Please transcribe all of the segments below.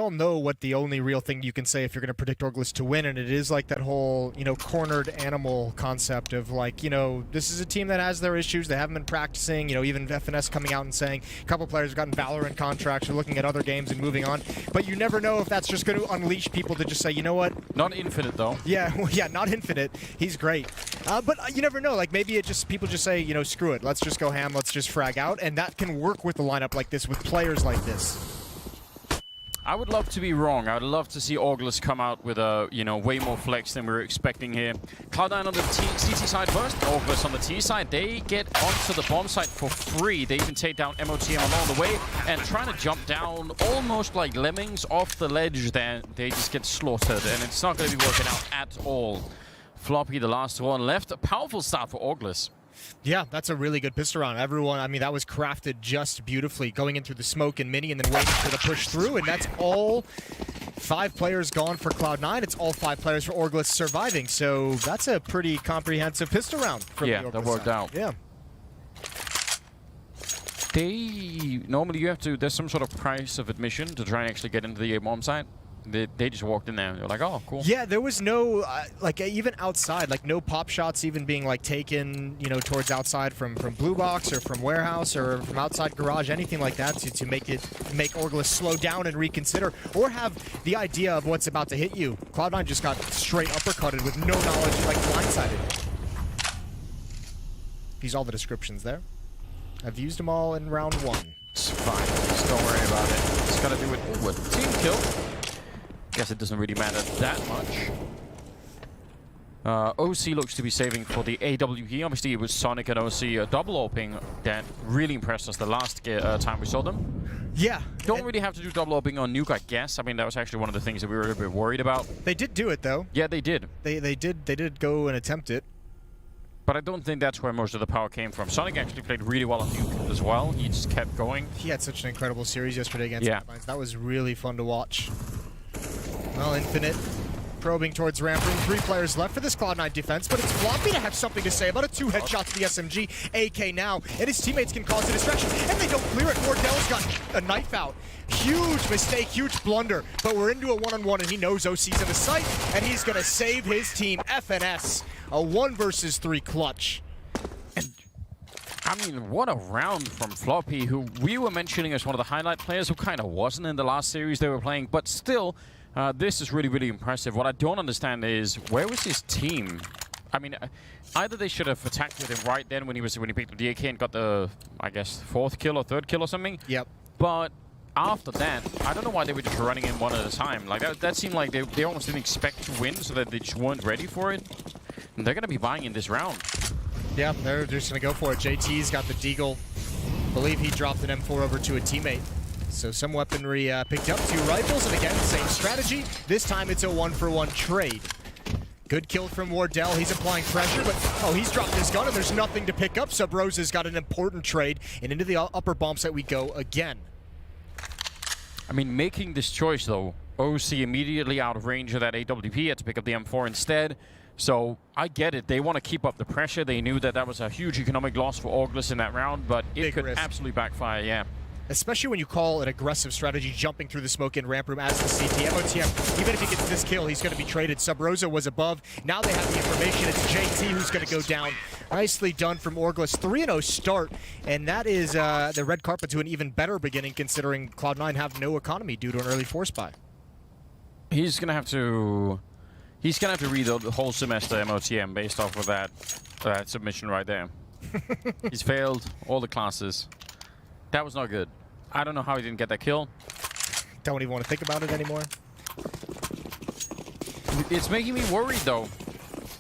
all know what the only real thing you can say if you're going to predict Orgless to win, and it is like that whole, cornered animal concept of like, this is a team that has their issues. They haven't been practicing. Even FNS coming out and saying a couple players have gotten Valorant contracts or looking at other games and moving on. But you never know if that's just going to unleash people to just say, you know what? Not Infinite though. Yeah, well, yeah, not Infinite. He's great. But you never know. Like maybe people just say, screw it. Let's just go ham. Let's just frag out, and that can work with a lineup like this, with players like this. I would love to be wrong. I would love to see Orgless come out with a, way more flex than we were expecting here. Cloud9 on the CT side first. Orgless on the T side. They get onto the bomb site for free. They even take down MOTM along the way and trying to jump down almost like lemmings off the ledge there. They just get slaughtered, and it's not going to be working out at all. Floppy, the last one left. A powerful start for Orgless. Yeah, that's a really good pistol round. Everyone, that was crafted just beautifully, going in through the smoke and mini and then waiting for the push through, and that's all 5 players gone for Cloud9. It's all 5 players for Orgless surviving, so that's a pretty comprehensive pistol round from the Orgless that worked side. out. Yeah. Normally you have to, there's some sort of price of admission to try and actually get into the bomb site. They just walked in there and they were like, oh, cool. Yeah, there was no, even outside, no pop shots even being, taken, towards outside from Blue Box or from Warehouse or from outside Garage, anything like that to make Orgless slow down and reconsider or have the idea of what's about to hit you. Cloud9 just got straight uppercutted with no knowledge, blindsided. Use all the descriptions there. I've used them all in round 1. It's fine. Just don't worry about it. Just gotta do it. Ooh, a team kill. Guess it doesn't really matter that much. OC looks to be saving for the AWP. Obviously, it was Sonic and OC double opening that really impressed us the last time we saw them. Yeah. Don't really have to do double opening on Nuke, I guess. That was actually one of the things that we were a bit worried about. They did do it, though. Yeah, they did. They did go and attempt it. But I don't think that's where most of the power came from. Sonic actually played really well on Nuke as well. He just kept going. He had such an incredible series yesterday against Cloud9. That was really fun to watch. Well, Infinite probing towards ramp room. 3 players left for this Cloud9 defense, but it's Floppy to have something to say about it. 2 headshots to the SMG. AK now, and his teammates can cause a distraction, and they don't clear it. Wardell's got a knife out. Huge mistake, huge blunder, but we're into a one-on-one, and he knows OC's in the sight, and he's going to save his team. FNS, a 1 versus 3 clutch. What a round from Floppy, who we were mentioning as one of the highlight players, who kind of wasn't in the last series they were playing, but still, this is really, really impressive. What I don't understand is, where was his team? Either they should have attacked with him right then when he picked up the AK and got the, I guess, 4th kill or 3rd kill or something. Yep. But after that, I don't know why they were just running in one at a time. That seemed like they almost didn't expect to win, so that they just weren't ready for it. And they're going to be buying in this round. Yeah, they're just going to go for it. JT's got the Deagle. I believe he dropped an M4 over to a teammate. So some weaponry picked up. 2 rifles, and again, same strategy. This time it's a 1-for-1 trade. Good kill from Wardell. He's applying pressure, but he's dropped his gun, and there's nothing to pick up. Sub Rosa's got an important trade, and into the upper bomb site we go again. Making this choice, though, OC immediately out of range of that AWP, had to pick up the M4 instead. So I get it. They want to keep up the pressure. They knew that was a huge economic loss for Orgless in that round, but it could absolutely backfire, yeah. Especially when you call an aggressive strategy jumping through the smoke in ramp room as the CT. MOTM, even if he gets this kill, he's going to be traded. Sub Rosa was above. Now they have the information. It's JT who's going to go down. Nicely done from Orgless. 3-0 start, and that is the red carpet to an even better beginning, considering Cloud9 have no economy due to an early force buy. He's going to have to read the whole semester MOTM based off of that submission right there. He's failed all the classes. That was not good. I don't know how he didn't get that kill. Don't even want to think about it anymore. It's making me worried, though.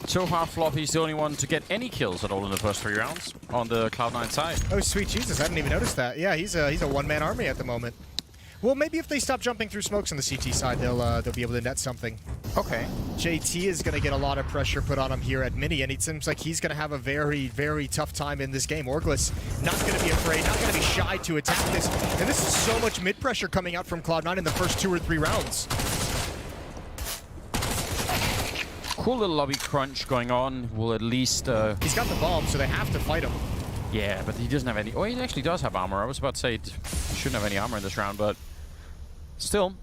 So far, Floppy's the only one to get any kills at all in the first 3 rounds on the Cloud9 side. Oh, sweet Jesus. I didn't even notice that. Yeah, he's a one-man army at the moment. Well, maybe if they stop jumping through smokes on the CT side, they'll be able to net something. Okay. JT is going to get a lot of pressure put on him here at mini, and it seems like he's going to have a very, very tough time in this game. Orgless not going to be afraid, not going to be shy to attack this. And this is so much mid-pressure coming out from Cloud9 in the first 2 or 3 rounds. Cool little lobby crunch going on. Will at least... He's got the bomb, so they have to fight him. Yeah, but he doesn't have any... Oh, he actually does have armor. I was about to say he shouldn't have any armor in this round, but... Still,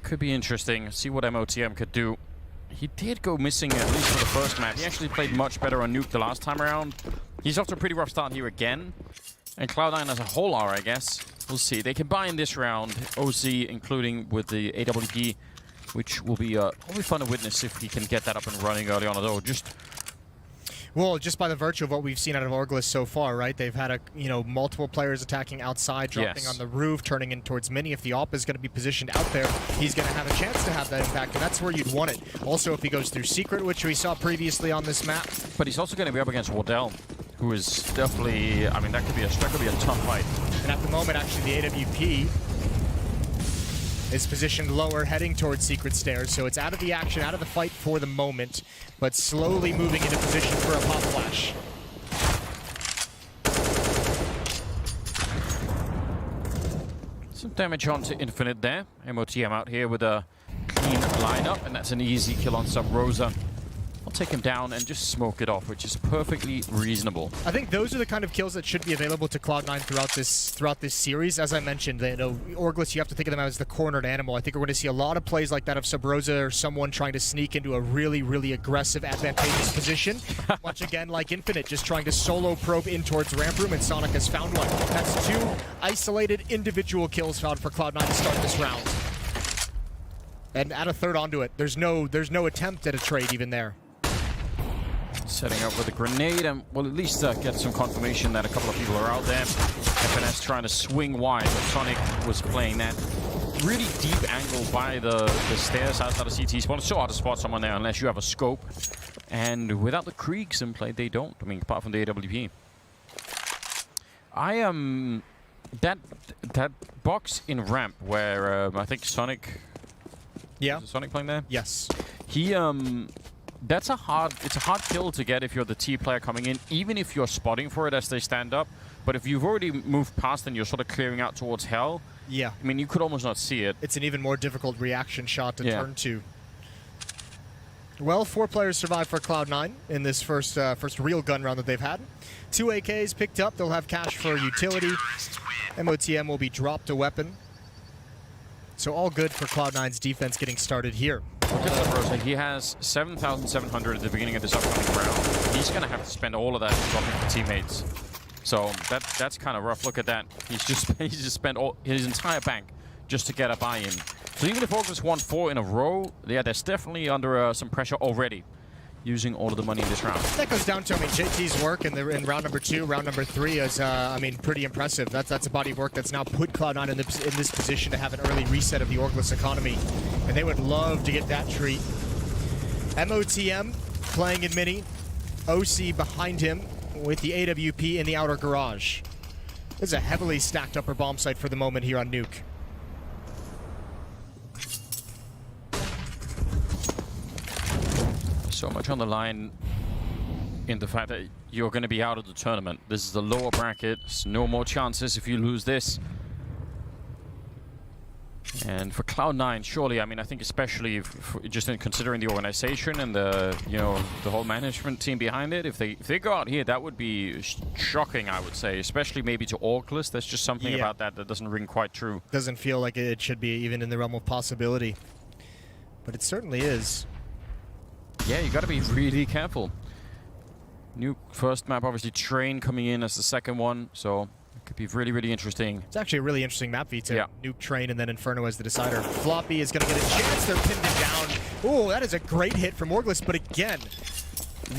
could be interesting. See what MOTM could do. He did go missing, at least for the first map. He actually played much better on Nuke the last time around. He's off to a pretty rough start here again. And Cloud9 as a whole are, I guess. We'll see. They combine this round, OC, including with the AWP, which will be fun to witness if he can get that up and running early on, although Well, just by the virtue of what we've seen out of Orgless so far, right? They've had multiple players attacking outside, dropping on the roof, turning in towards mini. If the AWP is going to be positioned out there, he's going to have a chance to have that impact, and that's where you'd want it. Also, if he goes through Secret, which we saw previously on this map. But he's also going to be up against Wardell, who is definitely, I mean, that could be a tough fight. And at the moment, actually, the AWP is positioned lower, heading towards Secret Stairs, so it's out of the action, out of the fight for the moment, but slowly moving into position for a pop flash. Some damage onto Infinite there. MOTM out here with a clean lineup, and that's an easy kill on Sub Rosa. I'll take him down and just smoke it off, which is perfectly reasonable. I think those are the kind of kills that should be available to Cloud9 throughout this series. As I mentioned, Orgless, you have to think of them as the cornered animal. I think we're going to see a lot of plays like that of Sub Rosa or someone trying to sneak into a really, really aggressive, advantageous position. Much again like Infinite, just trying to solo probe in towards ramp room, and Sonic has found one. That's 2 isolated individual kills found for Cloud9 to start this round. And add a third onto it. There's no attempt at a trade even there. Setting up with a grenade, and we'll at least get some confirmation that a couple of people are out there. FNS trying to swing wide, but Sonic was playing that really deep angle by the stairs outside of CT spawn. It's so hard to spot someone there unless you have a scope. And without the Kriegs in play, they don't. I mean, apart from the AWP. That box in ramp where I think Sonic... Yeah. Is Sonic playing there? Yes. He, it's a hard kill to get if you're the T player coming in, even if you're spotting for it as they stand up. But if you've already moved past and you're sort of clearing out towards hell, yeah, I mean, you could almost not see it. It's an even more difficult reaction shot to turn to. Well, 4 players survived for Cloud9 in this first real gun round that they've had. 2 AKs picked up. They'll have cash for utility. MOTM will be dropped a weapon. So all good for Cloud9's defense getting started here. Look at Sub Rosa. He has 7,700 at the beginning of this upcoming round. He's going to have to spend all of that dropping for teammates. So that's kind of rough. Look at that. He's just spent his entire bank just to get a buy-in. So even if Orgless won 4 in a row, yeah, they're definitely under some pressure already, using all of the money in this round. That goes down to, I mean, JT's work in round number 2, round number 3 is, I mean, pretty impressive. That's a body of work that's now put Cloud9 in this position to have an early reset of the Orgless economy, and they would love to get that treat. MOTM playing in mini, OC behind him with the AWP in the outer garage. This is a heavily stacked upper bomb site for the moment here on Nuke. So much on the line in the fact that you're going to be out of the tournament. This is the lower bracket. There's no more chances if you lose this. And for Cloud9, surely, I mean, I think especially just in considering the organization and the whole management team behind it, if they go out here, that would be shocking, I would say, especially maybe to Orgless. There's just something about that doesn't ring quite true. Doesn't feel like it should be even in the realm of possibility, but it certainly is. Yeah, you got to be really careful. New first map, obviously Train coming in as the second one, so it could be really, really interesting. It's actually a really interesting map, Vita. Yeah. Nuke, Train, and then Inferno as the decider. Floppy is going to get a chance. They're pinned him down. Oh, that is a great hit from Orgless, but again,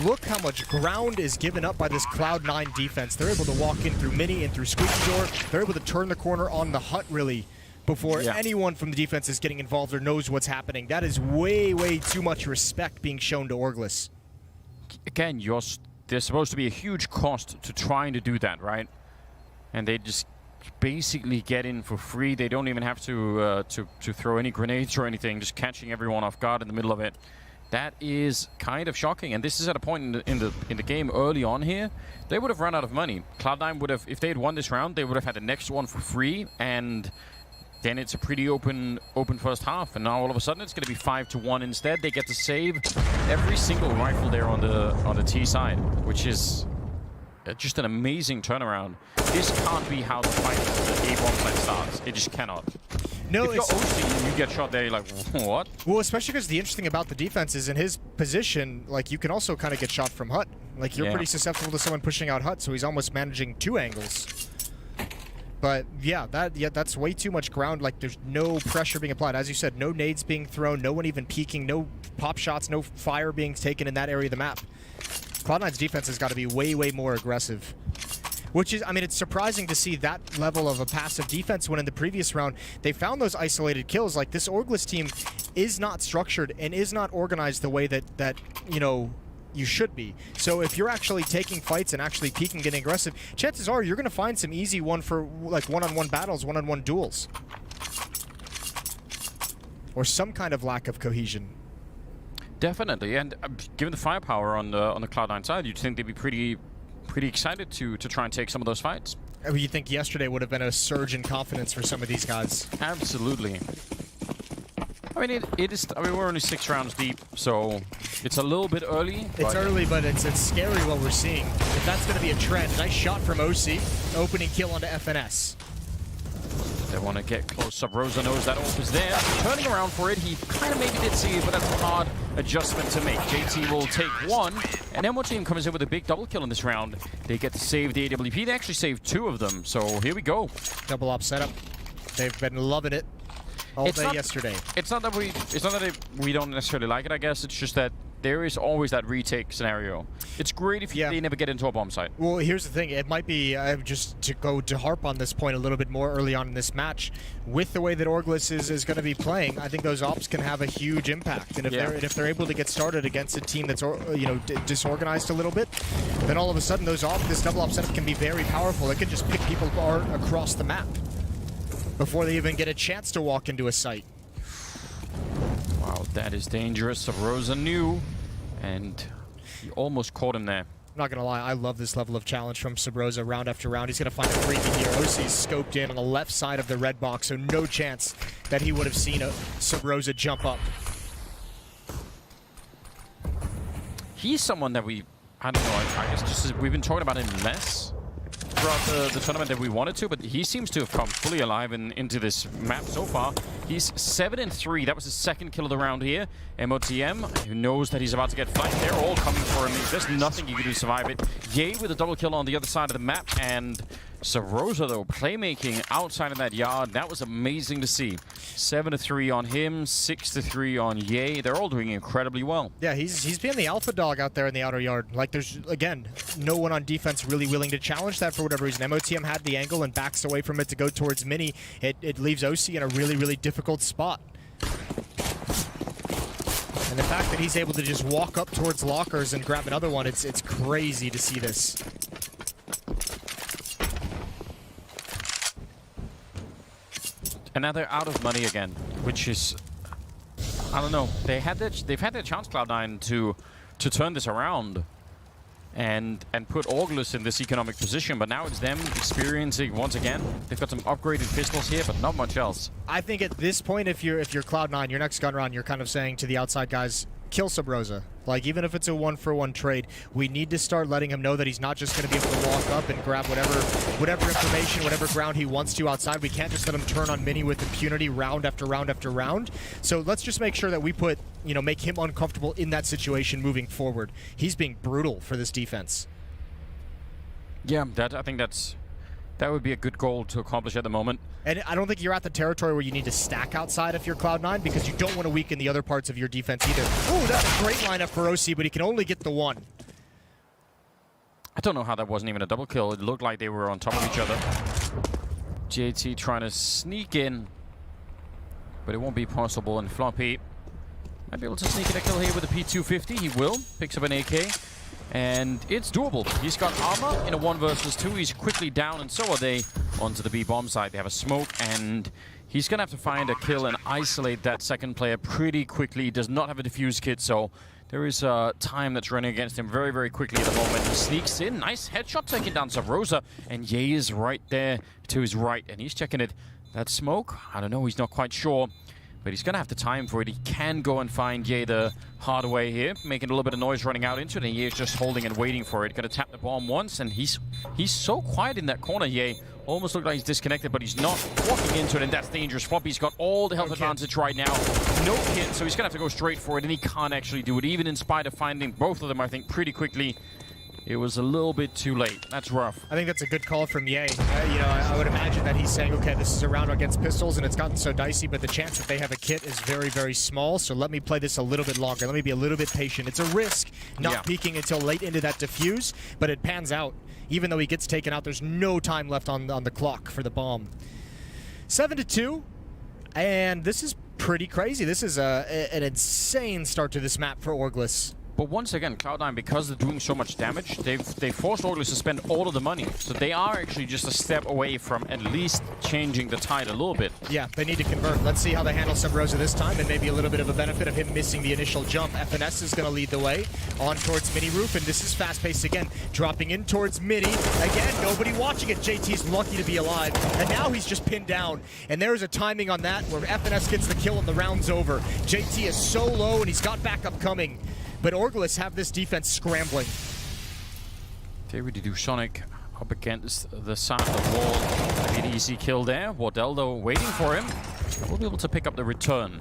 look how much ground is given up by this Cloud9 defense. They're able to walk in through mini and through squeaky door. They're able to turn the corner on the hut, really, before anyone from the defense is getting involved or knows what's happening. That is way, way too much respect being shown to Orgless. Again, there's supposed to be a huge cost to trying to do that, right? And they just basically get in for free. They don't even have to throw any grenades or anything, just catching everyone off guard in the middle of it. That is kind of shocking, and this is at a point in the game early on here. They would have run out of money. Cloud9 would have, if they had won this round, they would have had the next one for free, and then it's a pretty open first half. And now all of a sudden it's going to be 5-1 instead. They get to save every single rifle there on the T side, which is just an amazing turnaround. This can't be how the fight, the A bomb side starts. It just cannot. No, if you're OC and you get shot there, you're like, what? Well, especially because the interesting about the defense is in his position, like, you can also kind of get shot from hut. Like, you're pretty susceptible to someone pushing out hut, so he's almost managing 2 angles. But yeah, that's way too much ground. Like, there's no pressure being applied. As you said, no nades being thrown, no one even peeking, no pop shots, no fire being taken in that area of the map. Cloud9's defense has got to be way, way more aggressive. Which is, I mean, it's surprising to see that level of a passive defense when in the previous round they found those isolated kills. Like, this Orgless team is not structured and is not organized the way that you know, you should be. So if you're actually taking fights and actually peeking, getting aggressive, chances are you're going to find some easy one-on-one battles, one-on-one duels. Or some kind of lack of cohesion. Definitely, and given the firepower on the Cloud9 side, you'd think they'd be pretty excited to try and take some of those fights. I mean, you think yesterday would have been a surge in confidence for some of these guys? Absolutely. I mean, it is. I mean, we're only 6 rounds deep, so it's a little bit early. It's early, but it's scary what we're seeing. If that's going to be a trend, nice shot from OC, opening kill onto FNS. They want to get close up. Rosa knows that ult is there. Turning around for it, he kind of maybe did see it, but that's a hard adjustment to make. JT will take 1, and MO team comes in with a big double kill in this round. They get to save the AWP. They actually saved 2 of them, so here we go. Double op setup. They've been loving it all day yesterday. It's not that we don't necessarily like it, I guess. It's just that there is always that retake scenario. It's great if they never get into a bomb site. Well, here's the thing. It might be, just to harp on this point a little bit more early on in this match, with the way that Orgless is going to be playing, I think those ops can have a huge impact. And if they're able to get started against a team that's disorganized a little bit, then all of a sudden this double op setup can be very powerful. It can just pick people apart across the map before they even get a chance to walk into a site. Wow, that is dangerous. Rosa knew, and he almost caught him there. I'm not going to lie, I love this level of challenge from Sabrosa round after round. He's going to find a freebie here. OC's scoped in on the left side of the red box, so no chance that he would have seen a Sabrosa jump up. He's someone that I don't know, I guess just we've been talking about him less throughout the tournament that we wanted to, but he seems to have come fully alive into this map so far. He's 7-3. That was his 2nd kill of the round here. MOTM, who knows that he's about to get flanked. They're all coming for him. There's nothing you can do to survive it. Ye with a double kill on the other side of the map, and Sabrosa, though, playmaking outside of that yard. That was amazing to see. 7-3 on him, 6-3 on Ye. They're all doing incredibly well. Yeah, he's been the alpha dog out there in the outer yard. Like, there's, again, no one on defense really willing to challenge that for whatever reason. MOTM had the angle and backs away from it to go towards Mini. It leaves OC in a really, really difficult spot. And the fact that he's able to just walk up towards lockers and grab another one, it's crazy to see this. And now they're out of money again, which is, I don't know. They've had their chance, Cloud9, to turn this around and put Orgless in this economic position, but now it's them experiencing once again. They've got some upgraded pistols here, but not much else. I think at this point, if you're Cloud9, your next gun round, you're kind of saying to the outside guys, kill Sabrosa. Like, even if it's a 1-for-1 trade, we need to start letting him know that he's not just going to be able to walk up and grab whatever information, whatever ground he wants to outside. We can't just let him turn on Mini with impunity round after round after round. So let's just make sure that we make him uncomfortable in that situation moving forward. He's being brutal for this defense. Yeah, I think that would be a good goal to accomplish at the moment. And I don't think you're at the territory where you need to stack outside if you're Cloud9, because you don't want to weaken the other parts of your defense either. Oh, that's a great lineup for OC, but he can only get the 1. I don't know how that wasn't even a double kill. It looked like they were on top of each other. JT trying to sneak in, but it won't be possible. And Floppy might be able to sneak in a kill here with a P250. He will. Picks up an AK. And it's doable. He's got armor in a 1 versus 2. He's quickly down, and so are they onto the B bomb side. They have a smoke, and he's going to have to find a kill and isolate that second player pretty quickly. He does not have a defuse kit, so there is time that's running against him very, very quickly at the moment. He sneaks in. Nice headshot taking down Sabrosa, and Ye is right there to his right, and he's checking it. That smoke? I don't know. He's not quite sure. But he's going to have the time for it. He can go and find Ye the hard way here, making a little bit of noise running out into it, and Ye is just holding and waiting for it. Going to tap the bomb once, and he's so quiet in that corner, Ye. Almost looked like he's disconnected, but he's not walking into it, and that's dangerous. Floppy's got all the health advantage right now. No kit, so he's going to have to go straight for it, and he can't actually do it, even in spite of finding both of them, I think, pretty quickly. It was a little bit too late. That's rough. I think that's a good call from Ye. I would imagine that he's saying, okay, this is a round against pistols, and it's gotten so dicey, but the chance that they have a kit is very, very small, so let me play this a little bit longer. Let me be a little bit patient. It's a risk not peeking until late into that defuse, but it pans out. Even though he gets taken out, there's no time left on the clock for the bomb. 7-2, and this is pretty crazy. This is an insane start to this map for Orgless. But once again, Cloud9, because they're doing so much damage, they forced Orgless to spend all of the money. So they are actually just a step away from at least changing the tide a little bit. Yeah, they need to convert. Let's see how they handle Sub Rosa this time, and maybe a little bit of a benefit of him missing the initial jump. FNS is going to lead the way on towards Mini Roof, and this is fast-paced again. Dropping in towards Mini. Again, nobody watching it. JT's lucky to be alive, and now he's just pinned down. And there is a timing on that where FNS gets the kill and the round's over. JT is so low, and he's got backup coming. But Orgless have this defense scrambling. They really do. Sonic up against the side of the wall. An easy kill there. Wardell, though, waiting for him. We'll be able to pick up the return.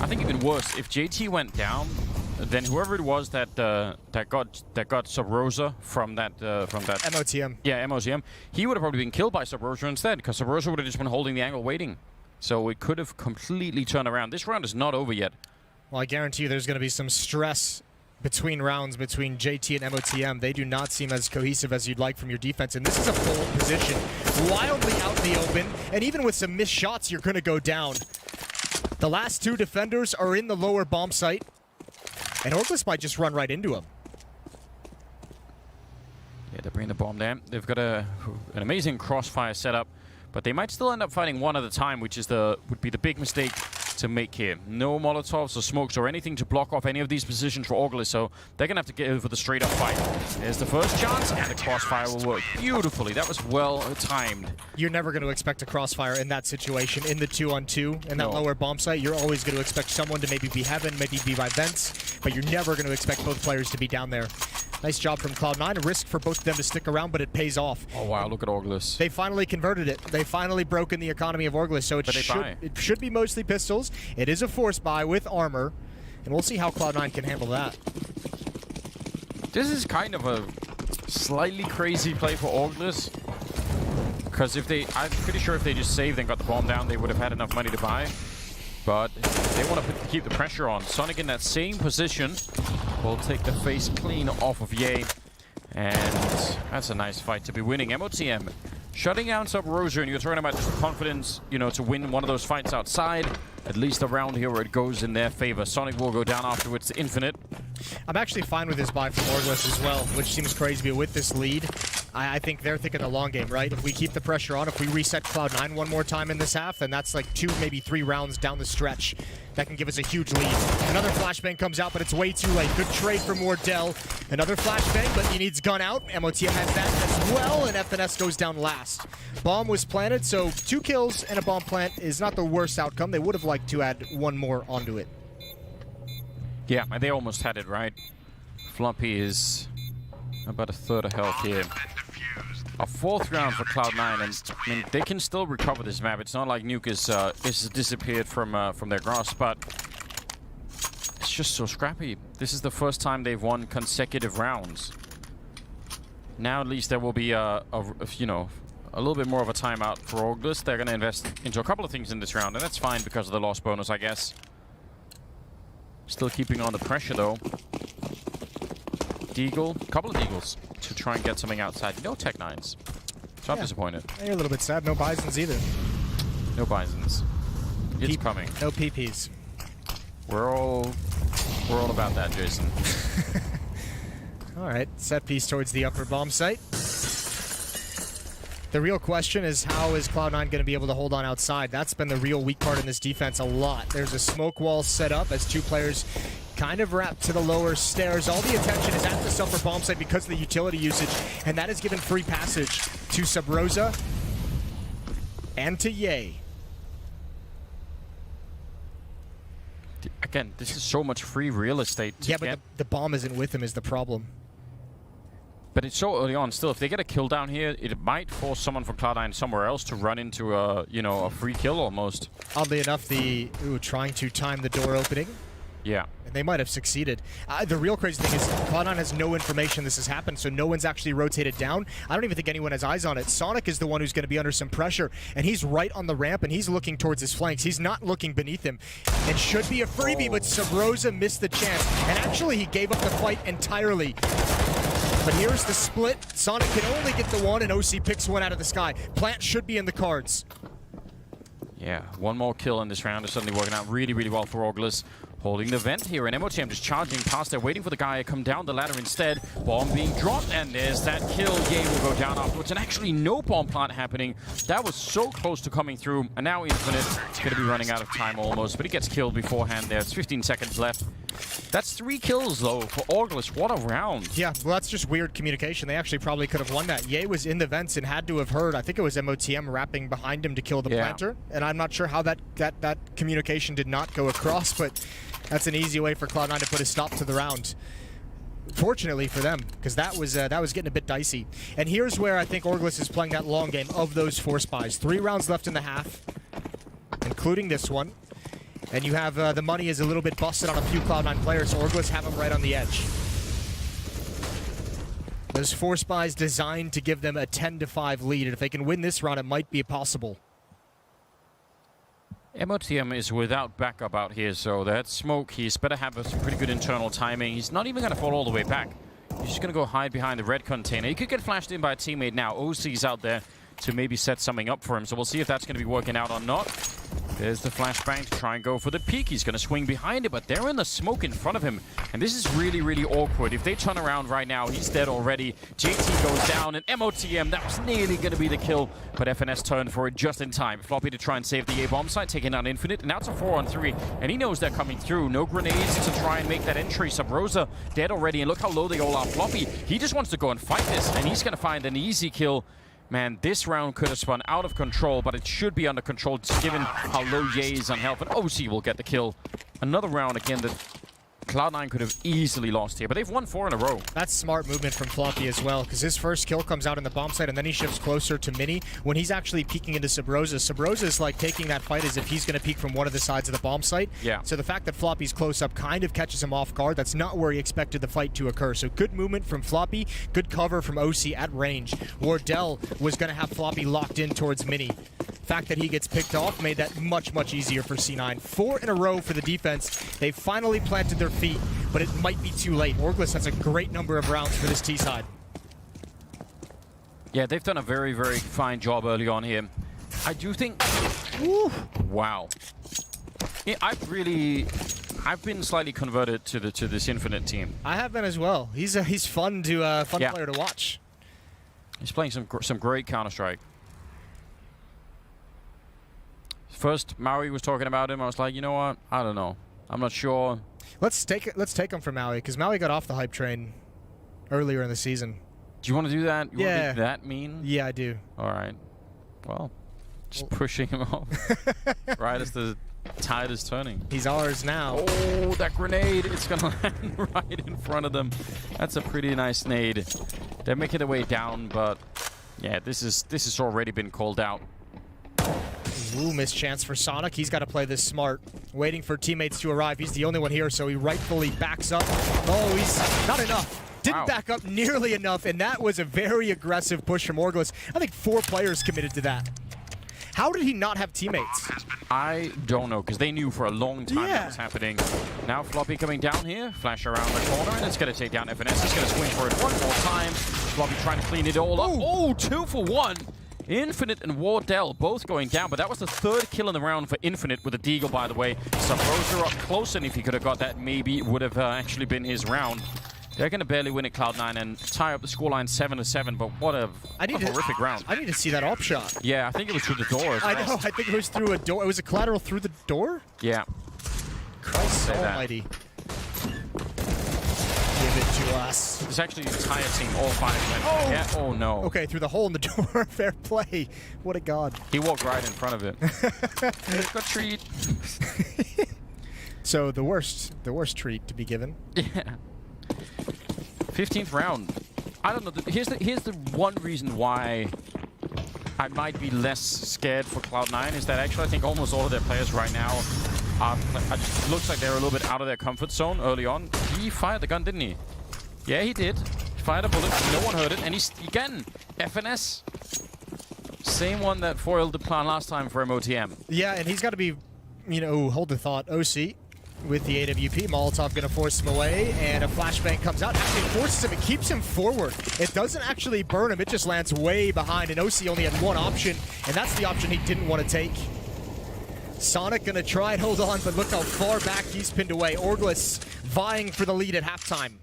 I think even worse, if JT went down, then whoever it was that got Sub Rosa from that MOTM. Yeah, MOTM. He would have probably been killed by Sub Rosa instead, because Sub Rosa would have just been holding the angle, waiting. So it could have completely turned around. This round is not over yet. Well, I guarantee you there's going to be some stress between rounds between JT and MOTM. They do not seem as cohesive as you'd like from your defense, and this is a bold position. Wildly out in the open, and even with some missed shots, you're going to go down. The last two defenders are in the lower bomb site, and Orgless might just run right into him. Yeah, they bring the bomb down. They've got an amazing crossfire setup, but they might still end up fighting one at a time, which is would be the big mistake to make here. No Molotovs or smokes or anything to block off any of these positions for Orgless, so they're going to have to get over the straight-up fight. There's the first chance, and the crossfire will work beautifully. That was well timed. You're never going to expect a crossfire in that situation, in the 2-on-2, in that lower bomb site. You're always going to expect someone to maybe be heaven, maybe be by vents, but you're never going to expect both players to be down there. Nice job from Cloud9. A risk for both of them to stick around, but it pays off. Oh, wow, look at Orgless. They finally converted it. They finally broken the economy of Orgless, so it should be mostly pistols. It is a force buy with armor, and we'll see how Cloud9 can handle that. This is kind of a slightly crazy play for Orgless, because I'm pretty sure if they just saved and got the bomb down, they would have had enough money to buy. But they want to keep the pressure on. Sonic in that same position will take the face clean off of Ye. And that's a nice fight to be winning. MOTM shutting down Sub Rosa, and you're talking about just confidence, to win one of those fights outside. At least around here where it goes in their favor. Sonic will go down afterwards to Infinite. I'm actually fine with this buy from Orgless as well, which seems crazy, but with this lead, I think they're thinking the long game, right? If we keep the pressure on, if we reset Cloud9 one more time in this half, then that's like 2, maybe 3 rounds down the stretch. That can give us a huge lead. Another flashbang comes out, but it's way too late. Good trade from Wardell. Another flashbang, but he needs gun out. MOTM has that as well, and FNS goes down last. Bomb was planted, so 2 kills and a bomb plant is not the worst outcome. They would have liked to add one more onto it. Yeah, and they almost had it right. Floppy is about a third of health here. A 4th round for Cloud9, and I mean, they can still recover this map. It's not like Nuke is disappeared from their grasp, but it's just so scrappy. This is the first time they've won consecutive rounds. Now at least there will be a little bit more of a timeout for Orgless. They're going to invest into a couple of things in this round, and that's fine because of the loss bonus, I guess. Still keeping on the pressure, though. Deagle, a couple of Deagles to try and get something outside. No Tech 9s. So I'm disappointed. You're a little bit sad. No Bisons either. No Bisons. It's coming. No PPs. We're all about that, Jason. All right, set piece towards the upper bomb site. The real question is, how is Cloud9 going to be able to hold on outside? That's been the real weak part in this defense a lot. There's a smoke wall set up as 2 players kind of wrapped to the lower stairs. All the attention is at this upper bomb site because of the utility usage, and that has given free passage to Sub Rosa and to Ye. Again, this is so much free real estate. Yeah, but the bomb isn't with him is the problem. But it's so early on. Still, if they get a kill down here, it might force someone from Cloud9 somewhere else to run into a, you know, a free kill almost. Oddly enough, trying to time the door opening. Yeah. And they might have succeeded. The real crazy thing is Cloud9 has no information this has happened, so no one's actually rotated down. I don't even think anyone has eyes on it. Sonic is the one who's going to be under some pressure, and he's right on the ramp, and he's looking towards his flanks. He's not looking beneath him. It should be a freebie, but Sabrosa missed the chance. And actually, he gave up the fight entirely. But here's the split. Sonic can only get the one, and OC picks one out of the sky. Plant should be in the cards. Yeah, one more kill in this round is suddenly working out really, really well for Orgless. Holding the vent here, and MOTM just charging past there, waiting for the guy to come down the ladder instead. Bomb being dropped, and there's that kill. Ye will go down afterwards, and actually no bomb plant happening. That was so close to coming through, and now Infinite going to be running out of time almost, but he gets killed beforehand there. It's 15 seconds left. That's 3 kills, though, for Orgless. What a round. Yeah, well, that's just weird communication. They actually probably could have won that. Ye was in the vents and had to have heard, I think it was MOTM rapping behind him to kill the planter, and I'm not sure how that communication did not go across, but that's an easy way for Cloud9 to put a stop to the round. Fortunately for them, because that was getting a bit dicey. And here's where I think Orgless is playing that long game of those 4 spies. 3 rounds left in the half, including this one. And you have the money is a little bit busted on a few Cloud9 players, so Orgless have them right on the edge. Those 4 spies designed to give them a 10-5 lead, and if they can win this round, it might be possible. MOTM is without backup out here, so that smoke, he's better have some pretty good internal timing. He's not even going to fall all the way back. He's just going to go hide behind the red container. He could get flashed in by a teammate now. OC's out there to maybe set something up for him, so we'll see if that's going to be working out or not. There's the flashbang to try and go for the peek. He's going to swing behind it, but they're in the smoke in front of him. And this is really, really awkward. If they turn around right now, he's dead already. JT goes down, and MOTM, that was nearly going to be the kill. But FNS turned for it just in time. Floppy to try and save the A-bomb site, taking out Infinite. And now it's a 4-on-3, and he knows they're coming through. No grenades to try and make that entry. Sabrosa dead already, and look how low they all are. Floppy, he just wants to go and fight this, and he's going to find an easy kill. Man, this round could have spun out of control, but it should be under control given how low Ye is on health, and OC will get the kill. Another round again that Cloud9 could have easily lost here, but they've won 4 in a row. That's smart movement from Floppy as well, because his first kill comes out in the bomb site, and then he shifts closer to Mini when he's actually peeking into Sabrosa. Sabrosa is like taking that fight as if he's going to peek from one of the sides of the bomb site. Yeah. So the fact that Floppy's close up kind of catches him off guard. That's not where he expected the fight to occur. So good movement from Floppy, good cover from OC at range. Wardell was going to have Floppy locked in towards Mini. The fact that he gets picked off made that much, much easier for C9. 4 in a row for the defense. They finally planted their feet, but it might be too late. Orgless has a great number of rounds for this T side. Yeah, they've done a very, very fine job early on here. I do think... Woo, wow. Yeah, I've been slightly converted to this Infinite team. I have been as well. He's fun to player to watch. He's playing some great Counter-Strike. First, Maui was talking about him. I was like, you know what? I don't know. I'm not sure. Let's take him from Maui, because Maui got off the hype train earlier in the season. Do you want to do that? You yeah. want to be that mean? Yeah, I do. All right. Well, just pushing him off. Right as the tide is turning. He's ours now. Oh, that grenade. It's going to land right in front of them. That's a pretty nice nade. They're making their way down, but yeah, this has already been called out. Ooh, missed chance for Sonic. He's got to play this smart. Waiting for teammates to arrive. He's the only one here, so he rightfully backs up. Oh, he's not enough. Didn't back up nearly enough, and that was a very aggressive push from Orgless. I think 4 players committed to that. How did he not have teammates? I don't know, because they knew for a long time that was happening. Now Floppy coming down here, flash around the corner, and it's going to take down FNS. It's going to swing for it one more time. Floppy trying to clean it all up. Oh, 2 for 1. Infinite and Wardell both going down, but that was the 3rd kill in the round for Infinite with a deagle, by the way. Sabrosa up close, and if he could have got that, maybe it would have actually been his round. They're going to barely win at Cloud9 and tie up the scoreline 7-7, but what a horrific round. I need to see that op shot. Yeah, I think it was through the door as well. I know, I think it was through a door. It was a collateral through the door? Yeah. Christ almighty. Give it to us. It's actually the entire team, all 5 went. Oh! Yeah. Oh, no. Okay, through the hole in the door. Fair play. What a god. He walked right in front of it. Good treat. So the worst treat to be given. Yeah. 15th round. I don't know. Here's the one reason why I might be less scared for Cloud9 is that actually I think almost all of their players right now it looks like they're a little bit out of their comfort zone early on. He fired the gun, didn't he? Yeah, he did. He fired a bullet. No one heard it. And he's, again, FNS. Same one that foiled the plan last time for MOTM. Yeah, and he's got to be, you know, hold the thought. OC with the AWP. Molotov going to force him away, and a flashbang comes out. Actually forces him. It keeps him forward. It doesn't actually burn him. It just lands way behind, and OC only had one option, and that's the option he didn't want to take. Sonic going to try and hold on, but look how far back he's pinned away. Orgless vying for the lead at halftime.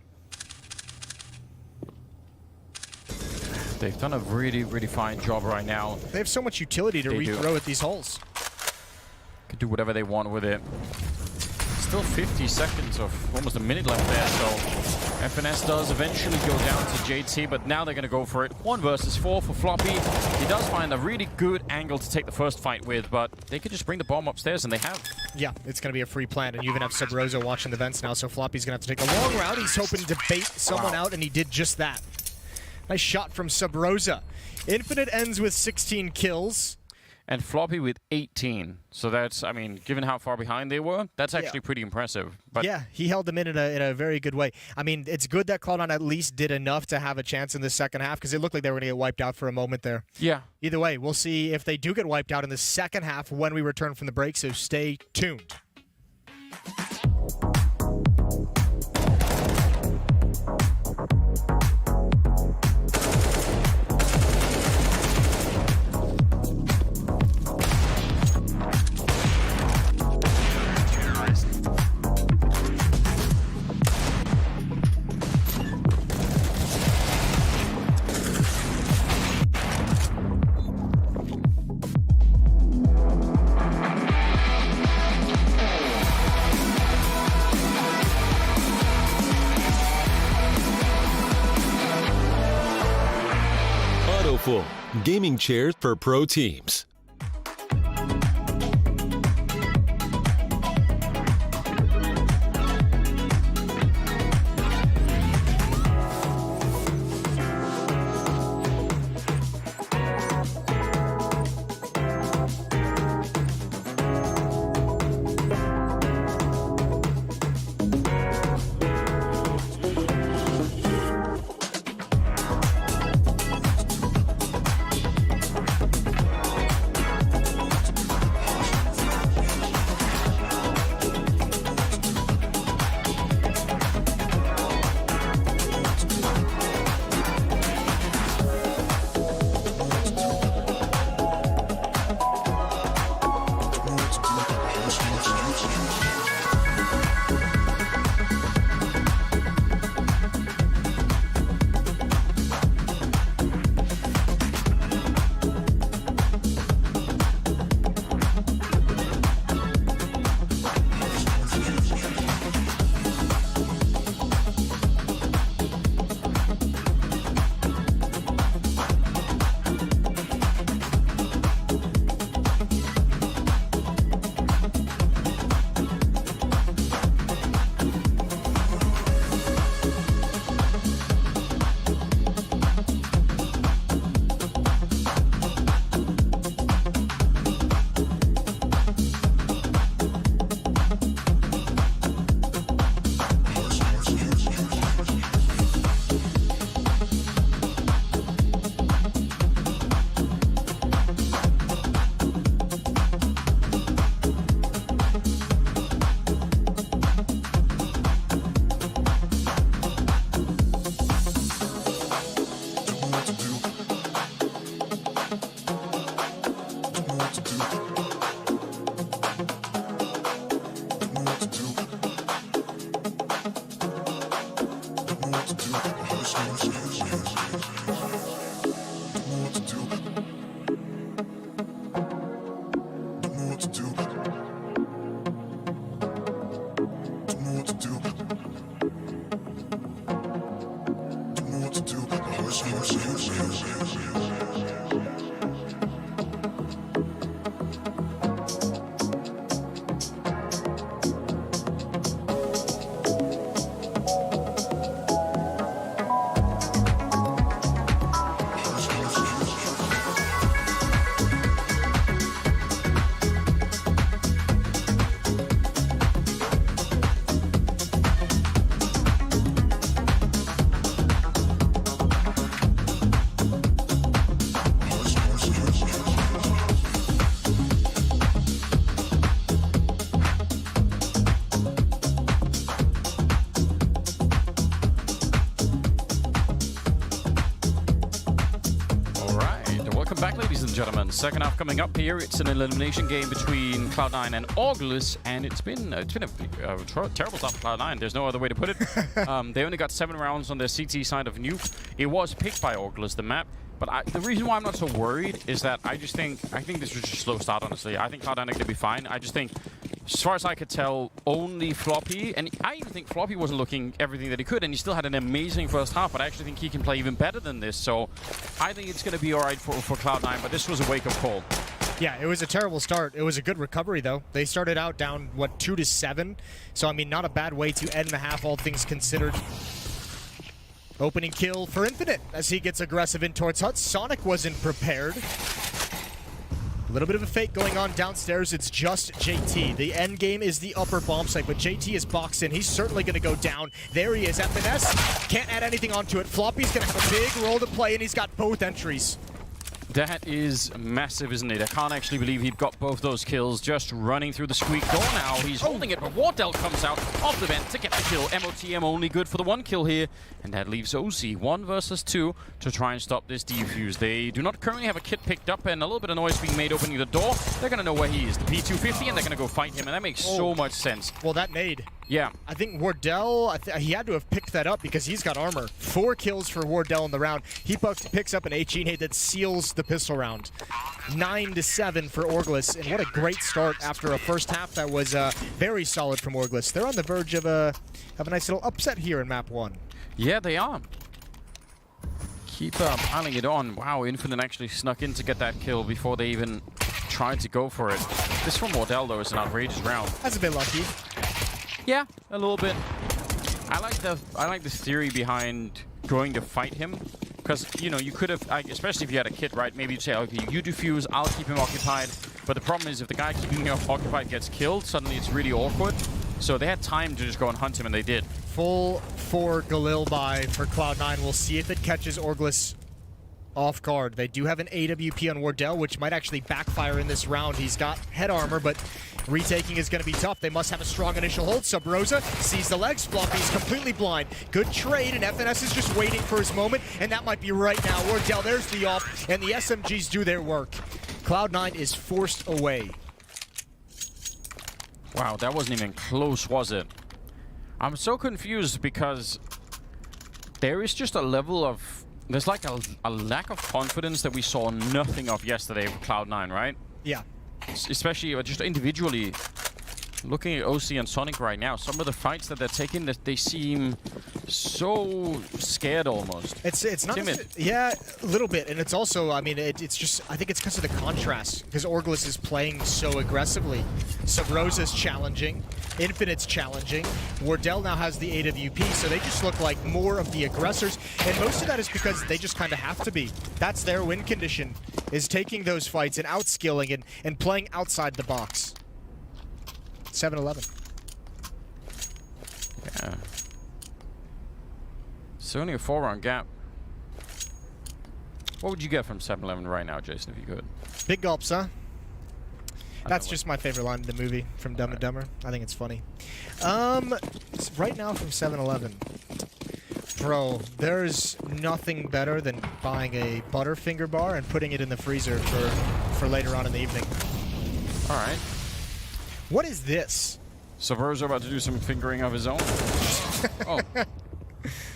They've done a really, really fine job right now. They have so much utility to rethrow at these holes. Could do whatever they want with it. Still 50 seconds of almost a minute left there, so FNS does eventually go down to JT, but now they're going to go for it. 1 versus 4 for Floppy. He does find a really good angle to take the first fight with, but they could just bring the bomb upstairs, and they have. Yeah, it's going to be a free plant, and you even have Sub Rosa watching the vents now, so Floppy's going to have to take a long route. He's hoping to bait someone out, and he did just that. Nice shot from Sub Rosa. Infinite ends with 16 kills. And Floppy with 18. So that's, I mean, given how far behind they were, that's actually pretty impressive. But yeah, he held them in a very good way. I mean, it's good that Cloud9 at least did enough to have a chance in the second half, because it looked like they were going to get wiped out for a moment there. Yeah. Either way, we'll see if they do get wiped out in the second half when we return from the break, so stay tuned. Gaming chairs for pro teams. gentlemen, second half coming up here. It's an elimination game between Cloud9 and Orgless, and it's been a terrible start for Cloud9. There's no other way to put it. They only got 7 rounds on their CT side of Nuke. It was picked by Orgless, the map. But the reason why I'm not so worried is that I think this was just a slow start, honestly. I think Cloud9 are going to be fine. I just think, as far as I could tell, only Floppy, and I even think Floppy wasn't looking everything that he could, and he still had an amazing first half, but I actually think he can play even better than this. So I think it's going to be all right for Cloud9, but this was a wake-up call. Yeah, it was a terrible start. It was a good recovery, though. They started out down, what, 2-7? So, I mean, not a bad way to end the half, all things considered. Opening kill for Infinite as he gets aggressive in towards Hut. Sonic wasn't prepared. A little bit of a fake going on downstairs. It's just JT. The end game is the upper bomb site, but JT is boxed in. He's certainly going to go down. There he is at FNS. Can't add anything onto it. Floppy's going to have a big role to play, and he's got both entries. That is massive, isn't it? I can't actually believe he'd got both those kills just running through the squeak door now. He's holding it, but Wardell comes out off the vent to get the kill. MOTM only good for the 1 kill here, and that leaves OC 1 versus 2 to try and stop this defuse. They do not currently have a kit picked up, and a little bit of noise being made opening the door. They're going to know where he is, the P250, and they're going to go fight him, and that makes so much sense. Well, that nade. Yeah. I think Wardell, he had to have picked that up because he's got armor. 4 kills for Wardell in the round. He picks up an HE nade that seals the pistol round. 9-7 for Orgless, and what a great start after a first half that was very solid from Orgless. They're on the verge of a nice little upset here in map 1. Yeah, they are. Keep piling it on. Wow, Infinite actually snuck in to get that kill before they even tried to go for it. This from Wardell, though, is an outrageous round. That's a bit lucky. Yeah, a little bit. I like the theory behind going to fight him, because you know you could have, especially if you had a kit, right? Maybe you'd say, okay, you defuse, I'll keep him occupied. But the problem is, if the guy keeping him occupied gets killed, suddenly it's really awkward. So they had time to just go and hunt him, and they did. Full 4 Galil buy for Cloud9. We'll see if it catches Orgless off guard. They do have an AWP on Wardell, which might actually backfire in this round. He's got head armor, but retaking is going to be tough. They must have a strong initial hold. Sub Rosa sees the legs. Floppy's completely blind. Good trade, and FNS is just waiting for his moment, and that might be right now. Wardell, there's the off, and the SMGs do their work. Cloud9 is forced away. Wow, that wasn't even close, was it? I'm so confused because there is just a level of... There's like a lack of confidence that we saw nothing of yesterday with Cloud9, right? Yeah. Especially just individually. Looking at OC and Sonic right now, some of the fights that they're taking, that they seem so scared almost. It's not timid. Yeah, a little bit, and it's also, I mean, it's just, I think it's because of the contrast, because Orgless is playing so aggressively. Sub Rosa's challenging, Infinite's challenging, Wardell now has the AWP, so they just look like more of the aggressors, and most of that is because they just kind of have to be. That's their win condition, is taking those fights and outskilling and playing outside the box. 7-11. Yeah. It's only a 4-round gap. What would you get from 7-11 right now, Jason, if you could? Big gulps, huh? That's just my favorite line in the movie from Dumb and Dumber. I think it's funny. Right now from 7-11. Bro, there's nothing better than buying a Butterfinger bar and putting it in the freezer for later on in the evening. All right. What is this? Subverso about to do some fingering of his own. Oh.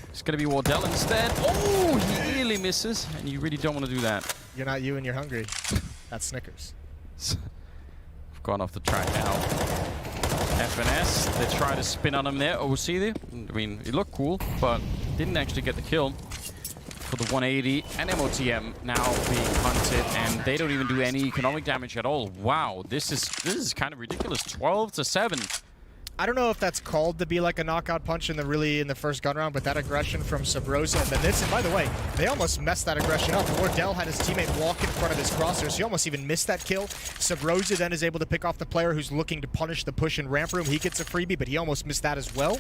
It's going to be Wardell instead. Oh, he nearly misses, and you really don't want to do that. You're not you and you're hungry. That's Snickers. I've gone off the track now. FNS, they try to spin on him there. OC there. I mean, it looked cool, but didn't actually get the kill for the 180. And MOTM now being hunted, and they don't even do any economic damage at all. Wow, this is kind of ridiculous. 12-7. I don't know if that's called to be like a knockout punch in the first gun round, but that aggression from Sub Rosa and then this, and by the way, they almost messed that aggression up. Wardell had his teammate walk in front of his crosshair, so he almost even missed that kill. Sub Rosa then is able to pick off the player who's looking to punish the push in ramp room. He gets a freebie, but he almost missed that as well.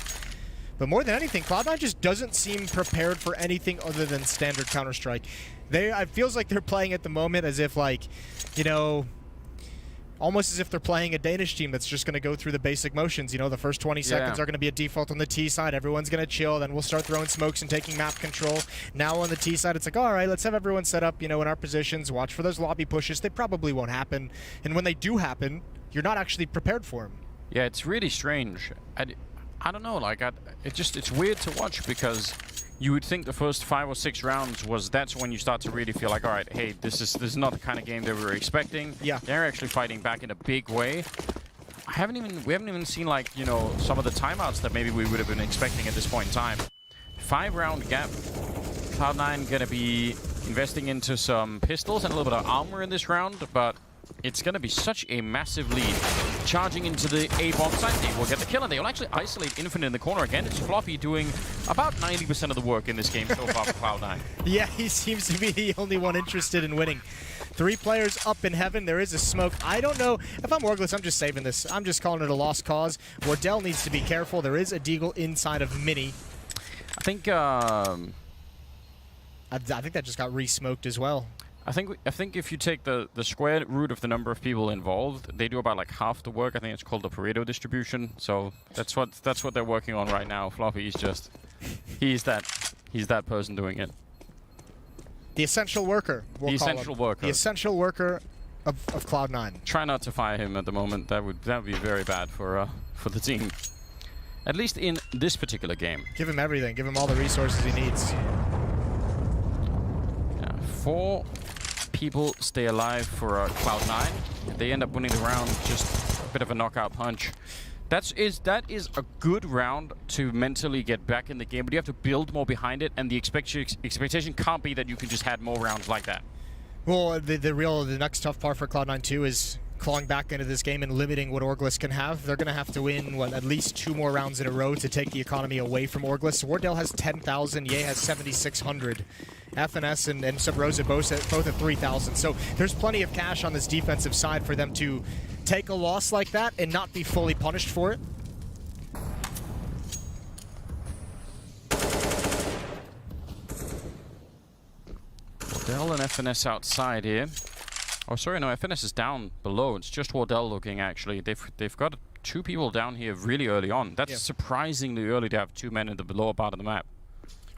But more than anything, Cloud9 just doesn't seem prepared for anything other than standard Counter-Strike. It feels like they're playing at the moment as if, like, you know, Almost as if they're playing a Danish team that's just going to go through the basic motions. You know, the first 20 seconds are going to be a default on the T side. Everyone's going to chill. Then we'll start throwing smokes and taking map control. Now on the T side, it's like, all right, let's have everyone set up, you know, in our positions. Watch for those lobby pushes. They probably won't happen. And when they do happen, you're not actually prepared for them. Yeah, it's really strange. I don't know, like, it's weird to watch because you would think the first 5 or 6 rounds that's when you start to really feel like, all right, hey, this is not the kind of game that we were expecting. Yeah. They're actually fighting back in a big way. We haven't even seen, like, you know, some of the timeouts that maybe we would have been expecting at this point in time. 5-round gap. Cloud9 gonna be investing into some pistols and a little bit of armor in this round, but it's going to be such a massive lead. Charging into the A bomb site, they will get the kill, and they will actually isolate Infinite in the corner again. It's Floppy doing about 90% of the work in this game so far for Cloud9. Yeah, he seems to be the only one interested in winning. 3 players up in heaven. There is a smoke. I don't know. If I'm Orgless, I'm just saving this. I'm just calling it a lost cause. Wardell needs to be careful. There is a deagle inside of Mini. I think I think that just got re-smoked as well. I think if you take the square root of the number of people involved, they do about like half the work. I think it's called the Pareto distribution. So that's what they're working on right now. Floppy is just he's that person doing it. The essential worker. We'll the essential worker. The essential worker of Cloud9. Try not to fire him at the moment. That would be very bad for the team. At least in this particular game. Give him everything. Give him all the resources he needs. Yeah, 4 people stay alive for Cloud9. They end up winning the round, just a bit of a knockout punch. That is a good round to mentally get back in the game, but you have to build more behind it, and the expectation can't be that you can just add more rounds like that. Well, the next tough part for Cloud9 too is clawing back into this game and limiting what Orgless can have. They're going to have to win, at least 2 more rounds in a row to take the economy away from Orgless. Wardell has 10,000, Ye has 7,600. FNS and Sub Rosa both at 3,000. So there's plenty of cash on this defensive side for them to take a loss like that and not be fully punished for it. Wardell and FNS outside here. Oh, sorry, no, FNS is down below. It's just Wardell looking, actually. They've got 2 people down here really early on. That's surprisingly early to have 2 men in the lower part of the map.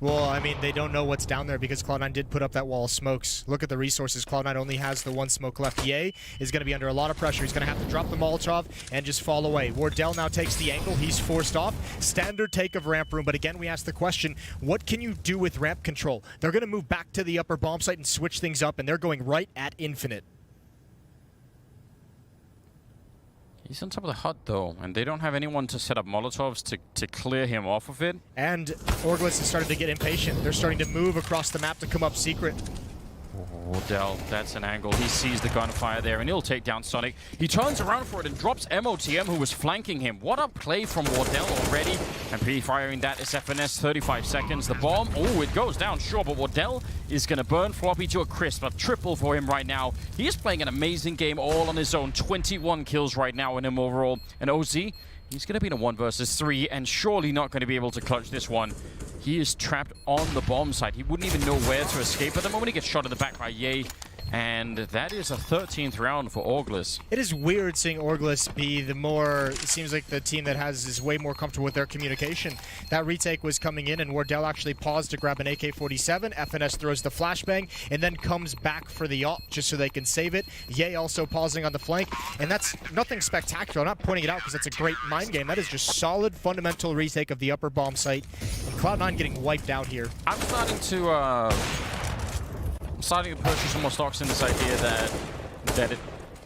Well, I mean, they don't know what's down there because Cloud9 did put up that wall of smokes. Look at the resources. Cloud9 only has the 1 smoke left. Ye is going to be under a lot of pressure. He's going to have to drop the Molotov and just fall away. Wardell now takes the angle. He's forced off. Standard take of ramp room. But again, we ask the question, what can you do with ramp control? They're going to move back to the upper bomb site and switch things up, and they're going right at Infinite. He's on top of the hut, though, and they don't have anyone to set up Molotovs to clear him off of it. And Orgless is starting to get impatient. They're starting to move across the map to come up secret. Wardell, that's an angle. He sees the gunfire there, and he'll take down Sonic. He turns around for it and drops MOTM, who was flanking him. What a play from Wardell already. And pre-firing that is FNS, 35 seconds. The bomb, oh, it goes down, sure, but Wardell is going to burn Floppy to a crisp. A triple for him right now. He is playing an amazing game all on his own. 21 kills right now in him overall. And OZ, he's going to be in a 1 versus 3, and surely not going to be able to clutch this one. He is trapped on the bomb site. He wouldn't even know where to escape at the moment. He gets shot in the back by Ye. And that is a 13th round for Orgless. It is weird seeing Orgless be the more, it seems like the team that is way more comfortable with their communication. That retake was coming in, and Wardell actually paused to grab an AK-47. FNS throws the flashbang, and then comes back for the op just so they can save it. Ye also pausing on the flank, and that's nothing spectacular. I'm not pointing it out because it's a great mind game. That is just solid, fundamental retake of the upper bomb site. And Cloud9 getting wiped out here. I'm starting to purchase some more stocks in this idea that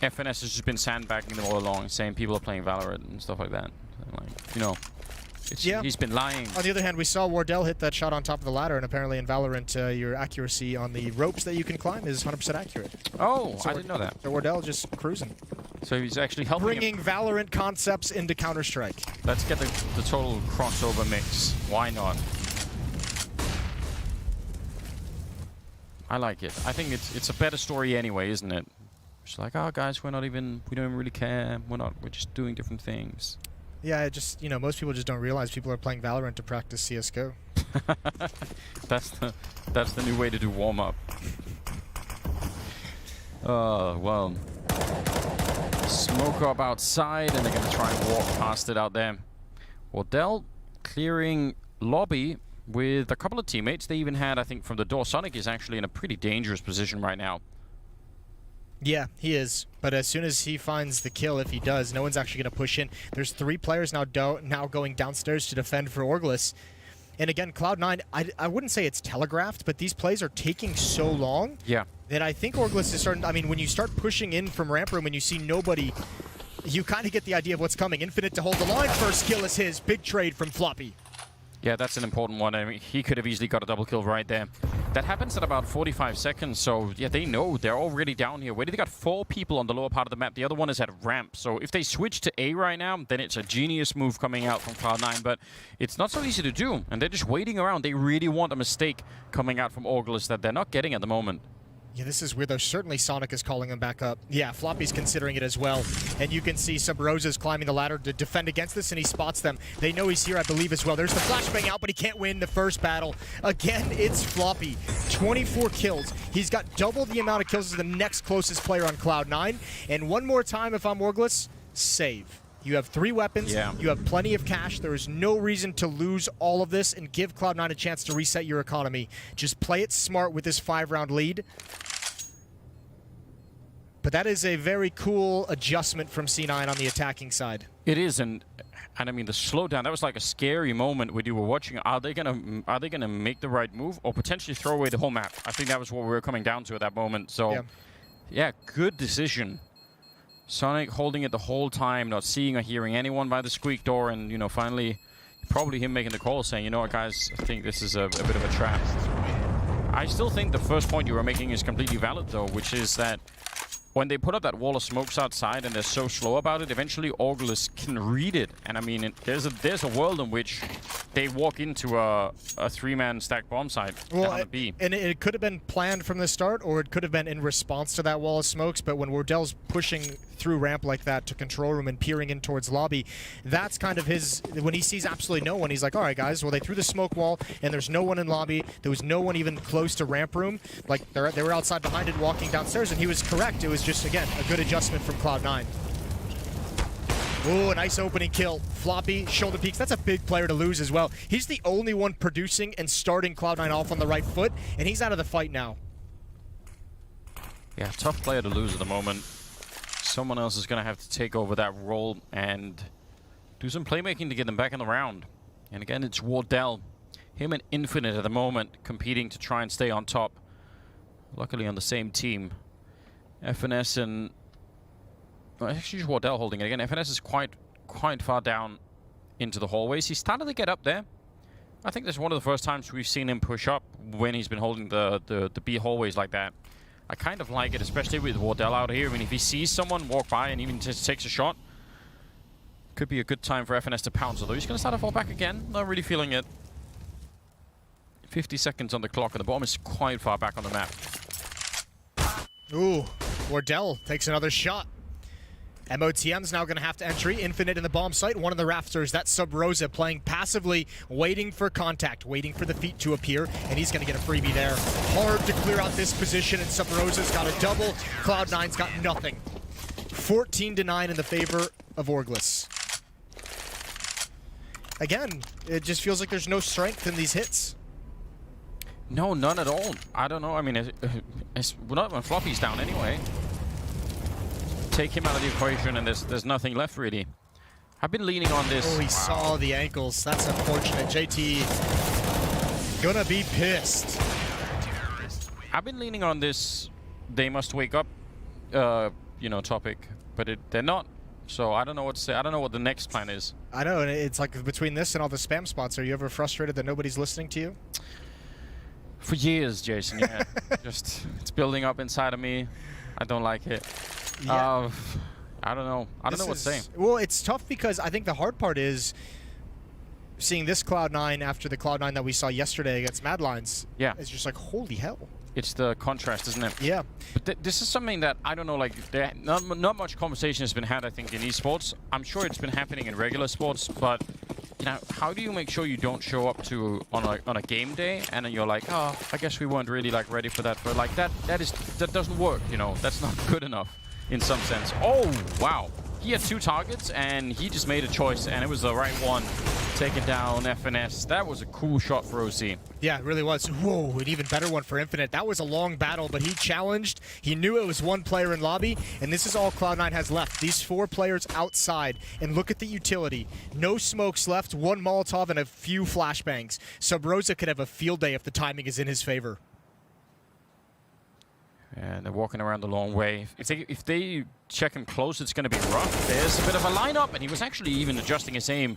FNS has just been sandbagging them all along, saying people are playing Valorant and stuff like that. Like, you know, he's been lying. On the other hand, we saw Wardell hit that shot on top of the ladder, and apparently in Valorant, your accuracy on the ropes that you can climb is 100% accurate. Oh, so I didn't know that. So Wardell just cruising. So he's actually helping Bringing Valorant concepts into Counter-Strike. Let's get the total crossover mix. Why not? I like it. I think it's a better story anyway, isn't it? It's like, oh guys, we don't even really care. We're just doing different things. Yeah, just, you know, most people just don't realize people are playing Valorant to practice CS:GO. That's the new way to do warm up. Oh, well. Smoke up outside, and they're going to try and walk past it out there. Wardell clearing lobby with a couple of teammates. They even had, I think, from the door. Sonic is actually in a pretty dangerous position right now. Yeah, he is. But as soon as he finds the kill, if he does, no one's actually going to push in. There's 3 players now going downstairs to defend for Orgless. And again, Cloud9, I wouldn't say it's telegraphed, but these plays are taking so long that I think Orgless is starting... I mean, when you start pushing in from ramp room and you see nobody, you kind of get the idea of what's coming. Infinite to hold the line. First kill is his. Big trade from Floppy. Yeah, that's an important one. I mean, he could have easily got a double kill right there. That happens at about 45 seconds, so yeah, they know they're already down here. They got 4 people on the lower part of the map. The other one is at ramp. So if they switch to A right now, then it's a genius move coming out from Cloud9, but it's not so easy to do, and they're just waiting around. They really want a mistake coming out from Orgless that they're not getting at the moment. Yeah, this is weird, though. Certainly Sonic is calling him back up. Yeah, Floppy's considering it as well. And you can see Sub Rosa's climbing the ladder to defend against this, and he spots them. They know he's here, I believe, as well. There's the flashbang out, but he can't win the first battle. Again, it's Floppy. 24 kills. He's got double the amount of kills as the next closest player on Cloud9. And one more time, if I'm Orgless, save. You have 3 weapons. Yeah. You have plenty of cash. There is no reason to lose all of this and give Cloud9 a chance to reset your economy. Just play it smart with this 5-round lead. But that is a very cool adjustment from C9 on the attacking side. It is, and I mean the slowdown. That was like a scary moment when you were watching. Are they gonna make the right move or potentially throw away the whole map? I think that was what we were coming down to at that moment. So, yeah, good decision. Sonic holding it the whole time, not seeing or hearing anyone by the squeak door, and you know, finally, probably him making the call, saying, you know what, guys, I think this is a bit of a trap. I still think the first point you were making is completely valid, though, which is that when they put up that wall of smokes outside and they're so slow about it, eventually Orgless can read it. And I mean, there's a world in which they walk into a 3-man stack bomb site down the B. And it could have been planned from the start, or it could have been in response to that wall of smokes. But when Wardell's pushing through ramp like that to control room and peering in towards lobby, that's kind of his... When he sees absolutely no one, he's like, all right, guys, well, they threw the smoke wall, and there's no one in lobby. There was no one even close to ramp room. Like, they were outside behind it walking downstairs, and he was correct. It was just, again, a good adjustment from Cloud9. Ooh, a nice opening kill. Floppy, shoulder peeks. That's a big player to lose as well. He's the only one producing and starting Cloud9 off on the right foot, and he's out of the fight now. Yeah, tough player to lose at the moment. Someone else is going to have to take over that role and do some playmaking to get them back in the round. And again, it's Wardell. Him and Infinite at the moment competing to try and stay on top. Luckily on the same team. FNS and... Well, actually, just Wardell holding it again. FNS is quite far down into the hallways. He's starting to get up there. I think this is one of the first times we've seen him push up when he's been holding the B hallways like that. I kind of like it, especially with Wardell out here. I mean, if he sees someone walk by and even just takes a shot, could be a good time for FNS to pounce. Although he's going to start to fall back again. Not really feeling it. 50 seconds on the clock, and the bomb is quite far back on the map. Ooh, Wardell takes another shot. MOTM's now going to have to entry. Infinite in the bomb site. One of the rafters. That's Sub Rosa playing passively, waiting for contact, waiting for the feet to appear, and he's going to get a freebie there. Hard to clear out this position, and Sub Rosa's got a double. Cloud9's got nothing. 14-9 in the favor of Orgless. Again, it just feels like there's no strength in these hits. No, none at all. I don't know. I mean, it's not when Floppy's down anyway. Take him out of the equation, and there's nothing left really. I've been leaning on this. Oh, he saw the ankles. That's unfortunate. JT gonna be pissed. I've been leaning on this. They must wake up, you know, topic, but they're not. So I don't know what to say. I don't know what the next plan is. I know, and it's like between this and all the spam spots. Are you ever frustrated that nobody's listening to you? For years, Jason. Yeah, just it's building up inside of me. I don't like it. Yeah. I don't know. I don't know what to say. Well, it's tough because I think the hard part is seeing this Cloud9 after the Cloud9 that we saw yesterday against Mad Lions. Yeah. It's just like, holy hell. It's the contrast, isn't it? Yeah. But this is something that, I don't know, like, not much conversation has been had, I think, in esports. I'm sure it's been happening in regular sports, but, you know, how do you make sure you don't show up to on a game day and then you're like, oh, I guess we weren't really, like, ready for that. But, like, that doesn't work, you know. That's not good enough. in some sense. Oh, wow. He had 2 targets, and he just made a choice, and it was the right one. Taking down FNS. That was a cool shot for OC. Yeah, it really was. Whoa, an even better one for Infinite. That was a long battle, but he challenged. He knew it was 1 player in lobby, and this is all Cloud9 has left. These 4 players outside, and look at the utility. No smokes left, 1 Molotov, and a few flashbangs. Sub Rosa could have a field day if the timing is in his favor. And they're walking around the long way. If they check him close, it's going to be rough. There's a bit of a lineup, and he was actually even adjusting his aim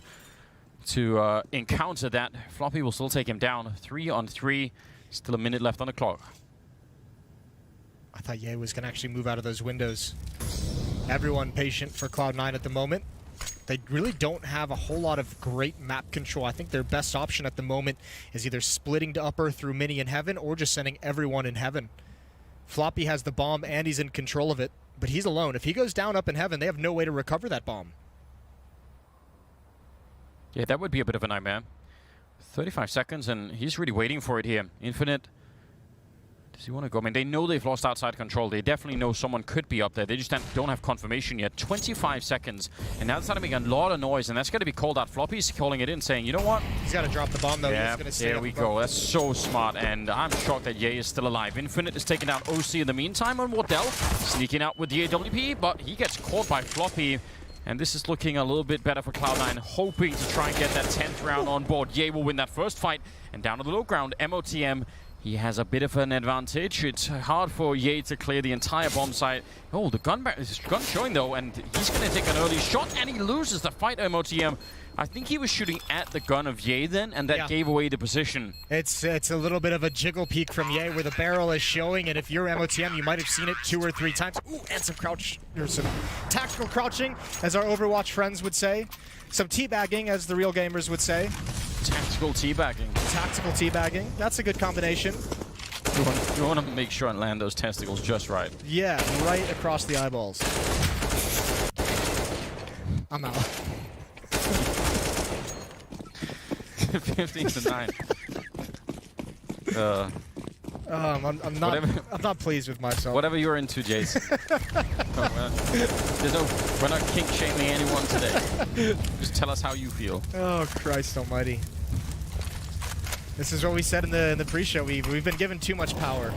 to encounter that. Floppy will still take him down. 3 on 3. Still a minute left on the clock. I thought Ye was going to actually move out of those windows. Everyone patient for Cloud9 at the moment. They really don't have a whole lot of great map control. I think their best option at the moment is either splitting to upper through mini in heaven or just sending everyone in heaven. Floppy has the bomb and he's in control of it, but he's alone. If he goes down up in heaven, they have no way to recover that bomb. Yeah, that would be a bit of a nightmare. 35 seconds, and he's really waiting for it here. Infinite. Does he want to go? I mean, they know they've lost outside control. They definitely know someone could be up there. They just don't have confirmation yet. 25 seconds, and now it's starting to make a lot of noise, and that's going to be called out. Floppy's calling it in, saying, you know what? He's got to drop the bomb, though. Yeah, He's gonna stay there we go. That's so smart, and I'm shocked that Ye is still alive. Infinite is taking down OC in the meantime on Wardell. Sneaking out with the AWP, but he gets caught by Floppy. And this is looking a little bit better for Cloud9, hoping to try and get that 10th round on board. Ye will win that first fight, and down to the low ground, MOTM, he has a bit of an advantage. It's hard for Ye to clear the entire bomb site. Oh, the gun showing though, and he's going to take an early shot, and he loses the fight, MOTM. I think he was shooting at the gun of Ye then, and that gave away the position. It's a little bit of a jiggle peek from Ye where the barrel is showing, and if you're MOTM, you might have seen it 2 or 3 times. Ooh, and some crouch, or some tactical crouching, as our Overwatch friends would say. Some teabagging, as the real gamers would say. Tactical teabagging. Tactical teabagging. That's a good combination. You want to make sure and land those testicles just right. Yeah, right across the eyeballs. I'm out. 15 to 9. I'm not pleased with myself. Whatever you're into, Jace. We're not kink shaming anyone today. Just tell us how you feel. Oh Christ Almighty! This is what we said in the pre-show. We've been given too much power.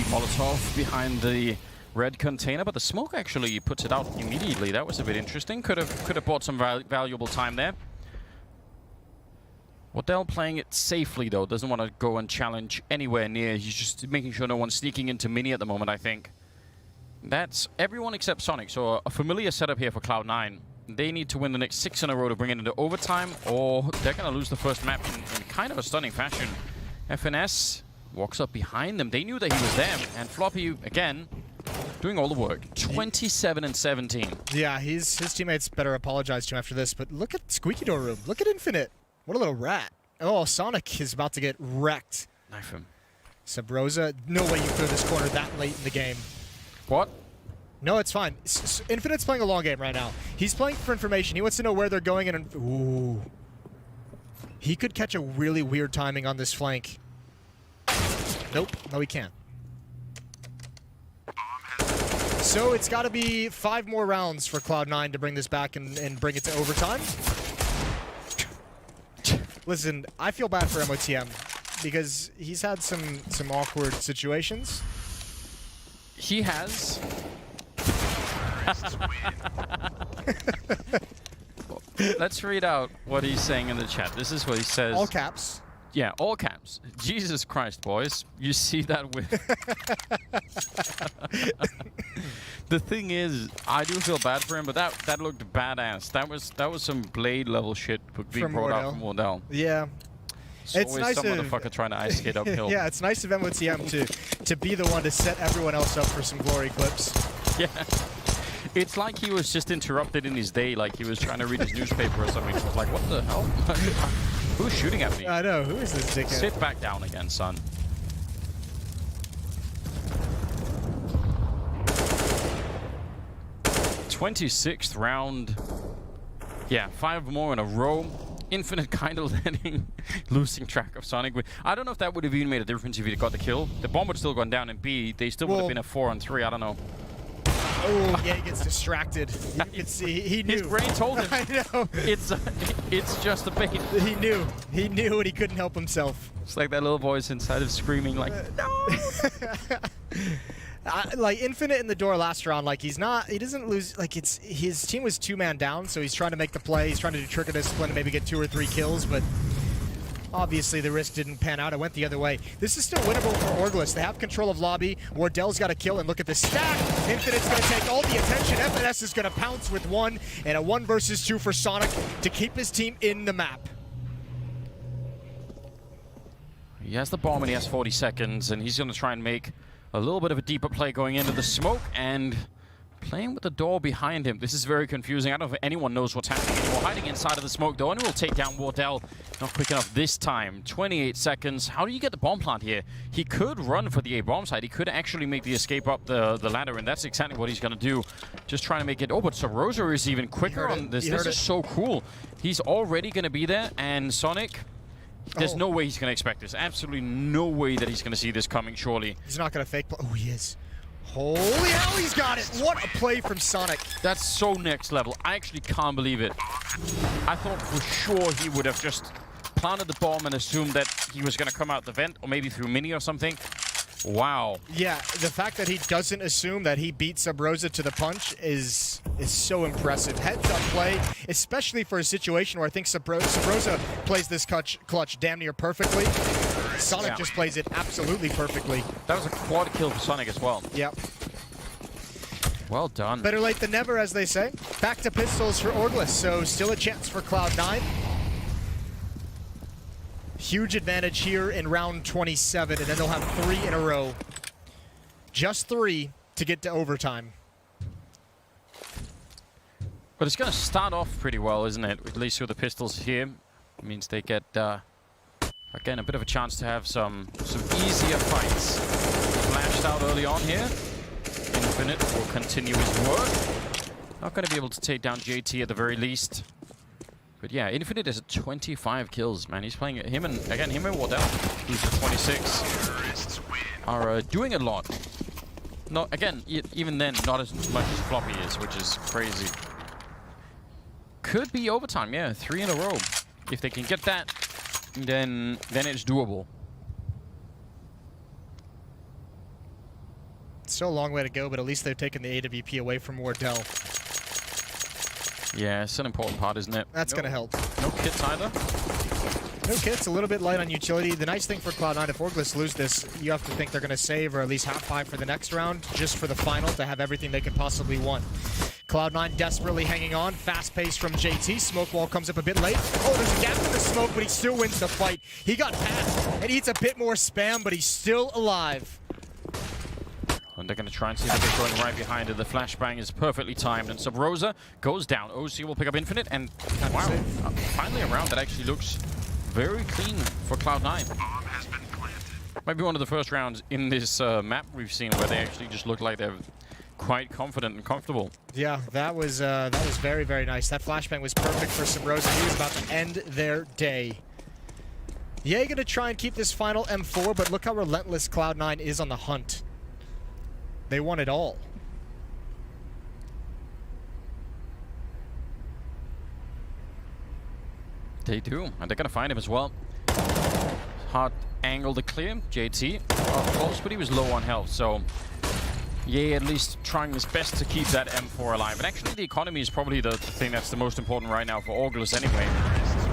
Molotov behind the red container, but the smoke actually puts it out immediately. That was a bit interesting. Could have bought some valuable time there. Wardell playing it safely though. Doesn't want to go and challenge anywhere near. He's just making sure no one's sneaking into mini at the moment, I think. That's everyone except Sonic. So a familiar setup here for Cloud9. They need to win the next 6 in a row to bring it into overtime, or they're going to lose the first map in kind of a stunning fashion. FNS walks up behind them. They knew that he was there, and Floppy, again, doing all the work. 27 and 17. Yeah, his teammates better apologize to him after this, but look at Squeaky Door Room. Look at Infinite. What a little rat. Oh, Sonic is about to get wrecked. Knife him. Sub Rosa, no way you clear this corner that late in the game. What? No, it's fine. Infinite's playing a long game right now. He's playing for information. He wants to know where they're going, and ooh. He could catch a really weird timing on this flank. Nope. No, he can't. So it's got to be 5 more rounds for Cloud9 to bring this back and bring it to overtime. Listen, I feel bad for MOTM because he's had some awkward situations. He has. Let's read out what he's saying in the chat. This is what he says. All caps. Yeah, all caps. Jesus Christ, boys. You see that with... The thing is, I do feel bad for him, but that looked badass. That was some Blade level shit being brought out from Wardell. Yeah. It's always nice some motherfucker trying to ice skate uphill. Yeah, it's nice of MOTM to be the one to set everyone else up for some glory clips. Yeah. It's like he was just interrupted in his day, like he was trying to read his newspaper or something. He was like, what the hell? Who's shooting at me? I know, who is this dickhead? Sit back down again, son. '26th round. Yeah, 5 more in a row. Infinite kind of losing track of Sonic. I don't know if that would have even made a difference if he got the kill. The bomb would still gone down, and B, they still would have been a 4-on-3. I don't know. Oh, yeah, he gets distracted. You can see he knew. His brain told him. I know. It's just a bait. He knew. He knew, and he couldn't help himself. It's like that little voice inside of screaming, like, no. Like Infinite in the door last round, like he doesn't lose, like his team was 2-man down, so he's trying to make the play, he's trying to do trigger discipline and maybe get 2 or 3 kills, but obviously the risk didn't pan out, it went the other way. This is still winnable for Orgless. They have control of lobby, Wardell's got a kill, and look at the stack. Infinite's gonna take all the attention, FNS is gonna pounce with 1, and a 1 versus 2 for Sonic to keep his team in the map. He has the bomb and he has 40 seconds, and he's gonna try and make a little bit of a deeper play going into the smoke and playing with the door behind him. This is very confusing. I don't know if anyone knows what's happening anymore. Hiding inside of the smoke, though, and will take down Wardell. Not quick enough this time. 28 seconds. How do you get the bomb plant here? He could run for the A-bomb side. He could actually make the escape up the ladder, and that's exactly what he's going to do. Just trying to make it. Oh, but Sabrosa is even quicker on this. This is so cool. He's already going to be there, and Sonic... There's no way he's going to expect this. Absolutely no way that he's going to see this coming, surely. He's not going to fake play. Oh, he is. Holy hell, he's got it. What a play from Sonic. That's so next level. I actually can't believe it. I thought for sure he would have just planted the bomb and assumed that he was going to come out the vent, or maybe through mini or something. Wow. Yeah, the fact that he doesn't assume that he beat Sabrosa to the punch is so impressive. Heads-up play, especially for a situation where I think Sabrosa plays this clutch damn near perfectly. Sonic just plays it absolutely perfectly. That was a quad kill for Sonic as well. Yep. Well done. Better late than never, as they say. Back to pistols for Orgless, so still a chance for Cloud9. Huge advantage here in round 27, and then they'll have 3 in a row. Just 3 to get to overtime. But it's going to start off pretty well, isn't it? At least with the pistols here. It means they get, again, a bit of a chance to have some easier fights. Flashed out early on here. Infinite will continue his work. Not going to be able to take down JT at the very least. But yeah, Infinite is at 25 kills, man. He's playing him and Wardell, who's at 26, are doing a lot. Not again, even then, not as much as Floppy is, which is crazy. Could be overtime, yeah, 3 in a row. If they can get that, then it's doable. Still a long way to go, but at least they've taken the AWP away from Wardell. Yeah, it's an important part, isn't it? That's going to help. No kits either. No kits, a little bit light on utility. The nice thing for Cloud9, if Orgless lose this, you have to think they're going to save or at least half 5 for the next round, just for the final, to have everything they could possibly want. Cloud9 desperately hanging on. Fast pace from JT. Smoke wall comes up a bit late. Oh, there's a gap in the smoke, but he still wins the fight. He got passed, and he eats a bit more spam, but he's still alive. And they're going to try and see if they're going right behind it. The flashbang is perfectly timed, and Sabrosa goes down. OC will pick up Infinite, and wow, finally a round that actually looks very clean for Cloud9. Might be one of the first rounds in this map we've seen where they actually just look like they're quite confident and comfortable. Yeah, that was very, very nice. That flashbang was perfect for Sabrosa. He was about to end their day. Yeah, going to try and keep this final M4, but look how relentless Cloud9 is on the hunt. They want it all. They do, and they're going to find him as well. Hard angle to clear. JT, close, but he was low on health, so yeah, at least trying his best to keep that M4 alive. And actually, the economy is probably the thing that's the most important right now for Orgless anyway.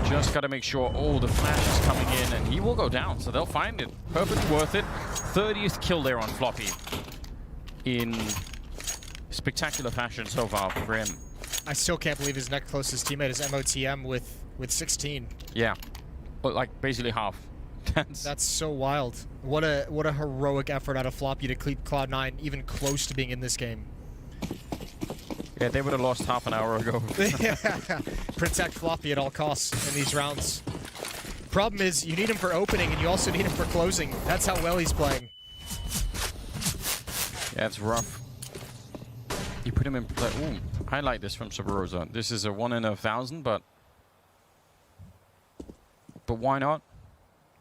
Just got to make sure, oh, the flash is coming in, and he will go down, so they'll find it. Perfectly worth it. 30th kill there on Floppy. In spectacular fashion so far for him. I still can't believe his next closest teammate is MOTM with 16. Yeah, but like basically half. That's so wild. What a heroic effort out of Floppy to keep Cloud9 even close to being in this game. Yeah, they would have lost half an hour ago. Protect Floppy at all costs in these rounds. Problem is, you need him for opening, and you also need him for closing. That's how well he's playing. Yeah, it's rough. You put him in play. Ooh, I like this from Sabrosa. This is a 1 in 1,000, but but why not?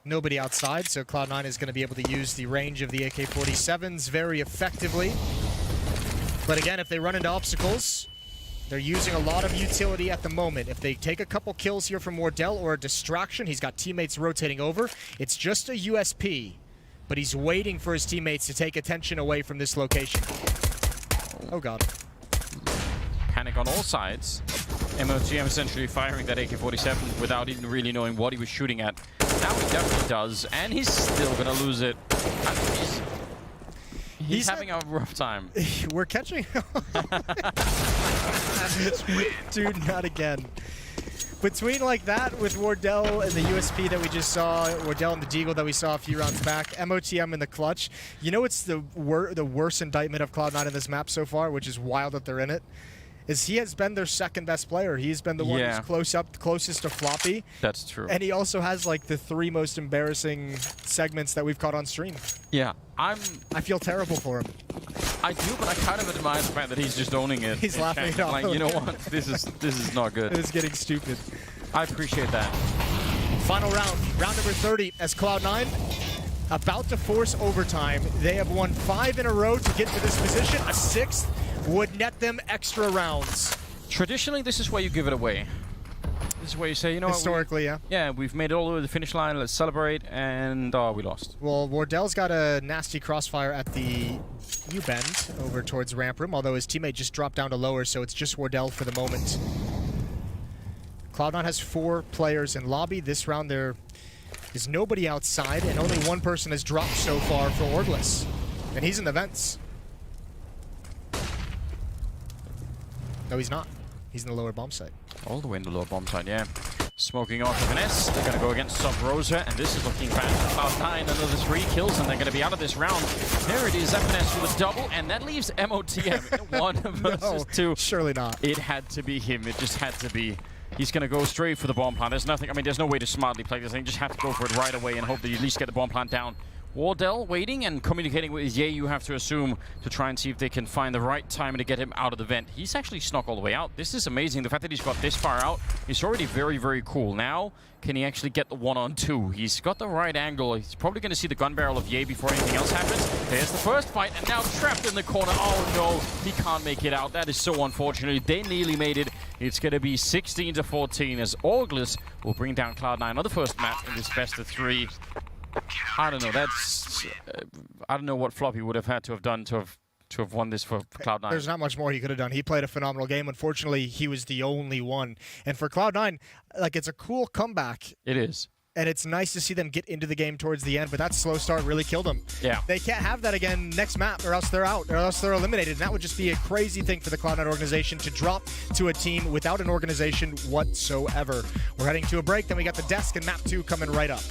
Nobody outside, so Cloud9 is going to be able to use the range of the AK-47s very effectively. But again, if they run into obstacles, they're using a lot of utility at the moment. If they take a couple kills here from Wardell or a distraction, he's got teammates rotating over. It's just a USP, but he's waiting for his teammates to take attention away from this location. Oh god. Panic on all sides. MOTM essentially firing that AK-47 without even really knowing what he was shooting at. Now he definitely does, and he's still gonna lose it. He's having a rough time. We're catching. Dude, not again. Between like that with Wardell and the USP that we just saw, Wardell and the Deagle that we saw a few rounds back, MOTM in the clutch. You know what's the worst indictment of Cloud9 in this map so far, which is wild that they're in it? Is he has been their second best player. He's been the one who's closest to Floppy. That's true. And he also has like the 3 most embarrassing segments that we've caught on stream. Yeah, I feel terrible for him. I do, but I kind of admire the fact that he's just owning it. He's laughing it off. Like, you know what? This is not good. It's getting stupid. I appreciate that. Final round, round number 30, as Cloud9 about to force overtime. They have won 5 in a row to get to this position. A 6th would net them extra rounds. Traditionally, this is where you give it away. This is where you say, you know historically, what? Yeah, we've made it all the way to the finish line. Let's celebrate, and we lost. Well, Wardell's got a nasty crossfire at the U-bend over towards ramp room, although his teammate just dropped down to lower, so it's just Wardell for the moment. Cloud9 has 4 players in lobby. This round there is nobody outside, and only 1 person has dropped so far for Orgless, and he's in the vents. No, he's not. He's in the lower bomb site. All the way in the lower bomb site, yeah. Smoking off the finesse. They're going to go against Sub Rosa, and this is looking bad for Cloud9. Another 3 kills, and they're going to be out of this round. There it is, FNS with a double, and that leaves MOTM 1 versus 2. Surely not. It had to be him. It just had to be. He's going to go straight for the bomb plant. There's nothing. I mean, there's no way to smartly play this thing. You just have to go for it right away and hope that you at least get the bomb plant down. Wardell waiting and communicating with Ye, you have to assume, to try and see if they can find the right time to get him out of the vent. He's actually snuck all the way out. This is amazing. The fact that he's got this far out is already very, very cool. Now, can he actually get the 1-on-2? He's got the right angle. He's probably going to see the gun barrel of Ye before anything else happens. There's the first fight, and now trapped in the corner. Oh no, he can't make it out. That is so unfortunate. They nearly made it. It's going to be 16-14 as Orgless will bring down Cloud9 on the first map in this best of 3. I don't know. That's I don't know what Floppy would have had to have done to have won this for Cloud9. There's not much more he could have done. He played a phenomenal game. Unfortunately, he was the only one. And for Cloud9, like, it's a cool comeback. It is. And it's nice to see them get into the game towards the end, but that slow start really killed them. Yeah. They can't have that again next map, or else they're out, or else they're eliminated. And that would just be a crazy thing for the Cloud9 organization to drop to a team without an organization whatsoever. We're heading to a break, then we got the desk and map 2 coming right up.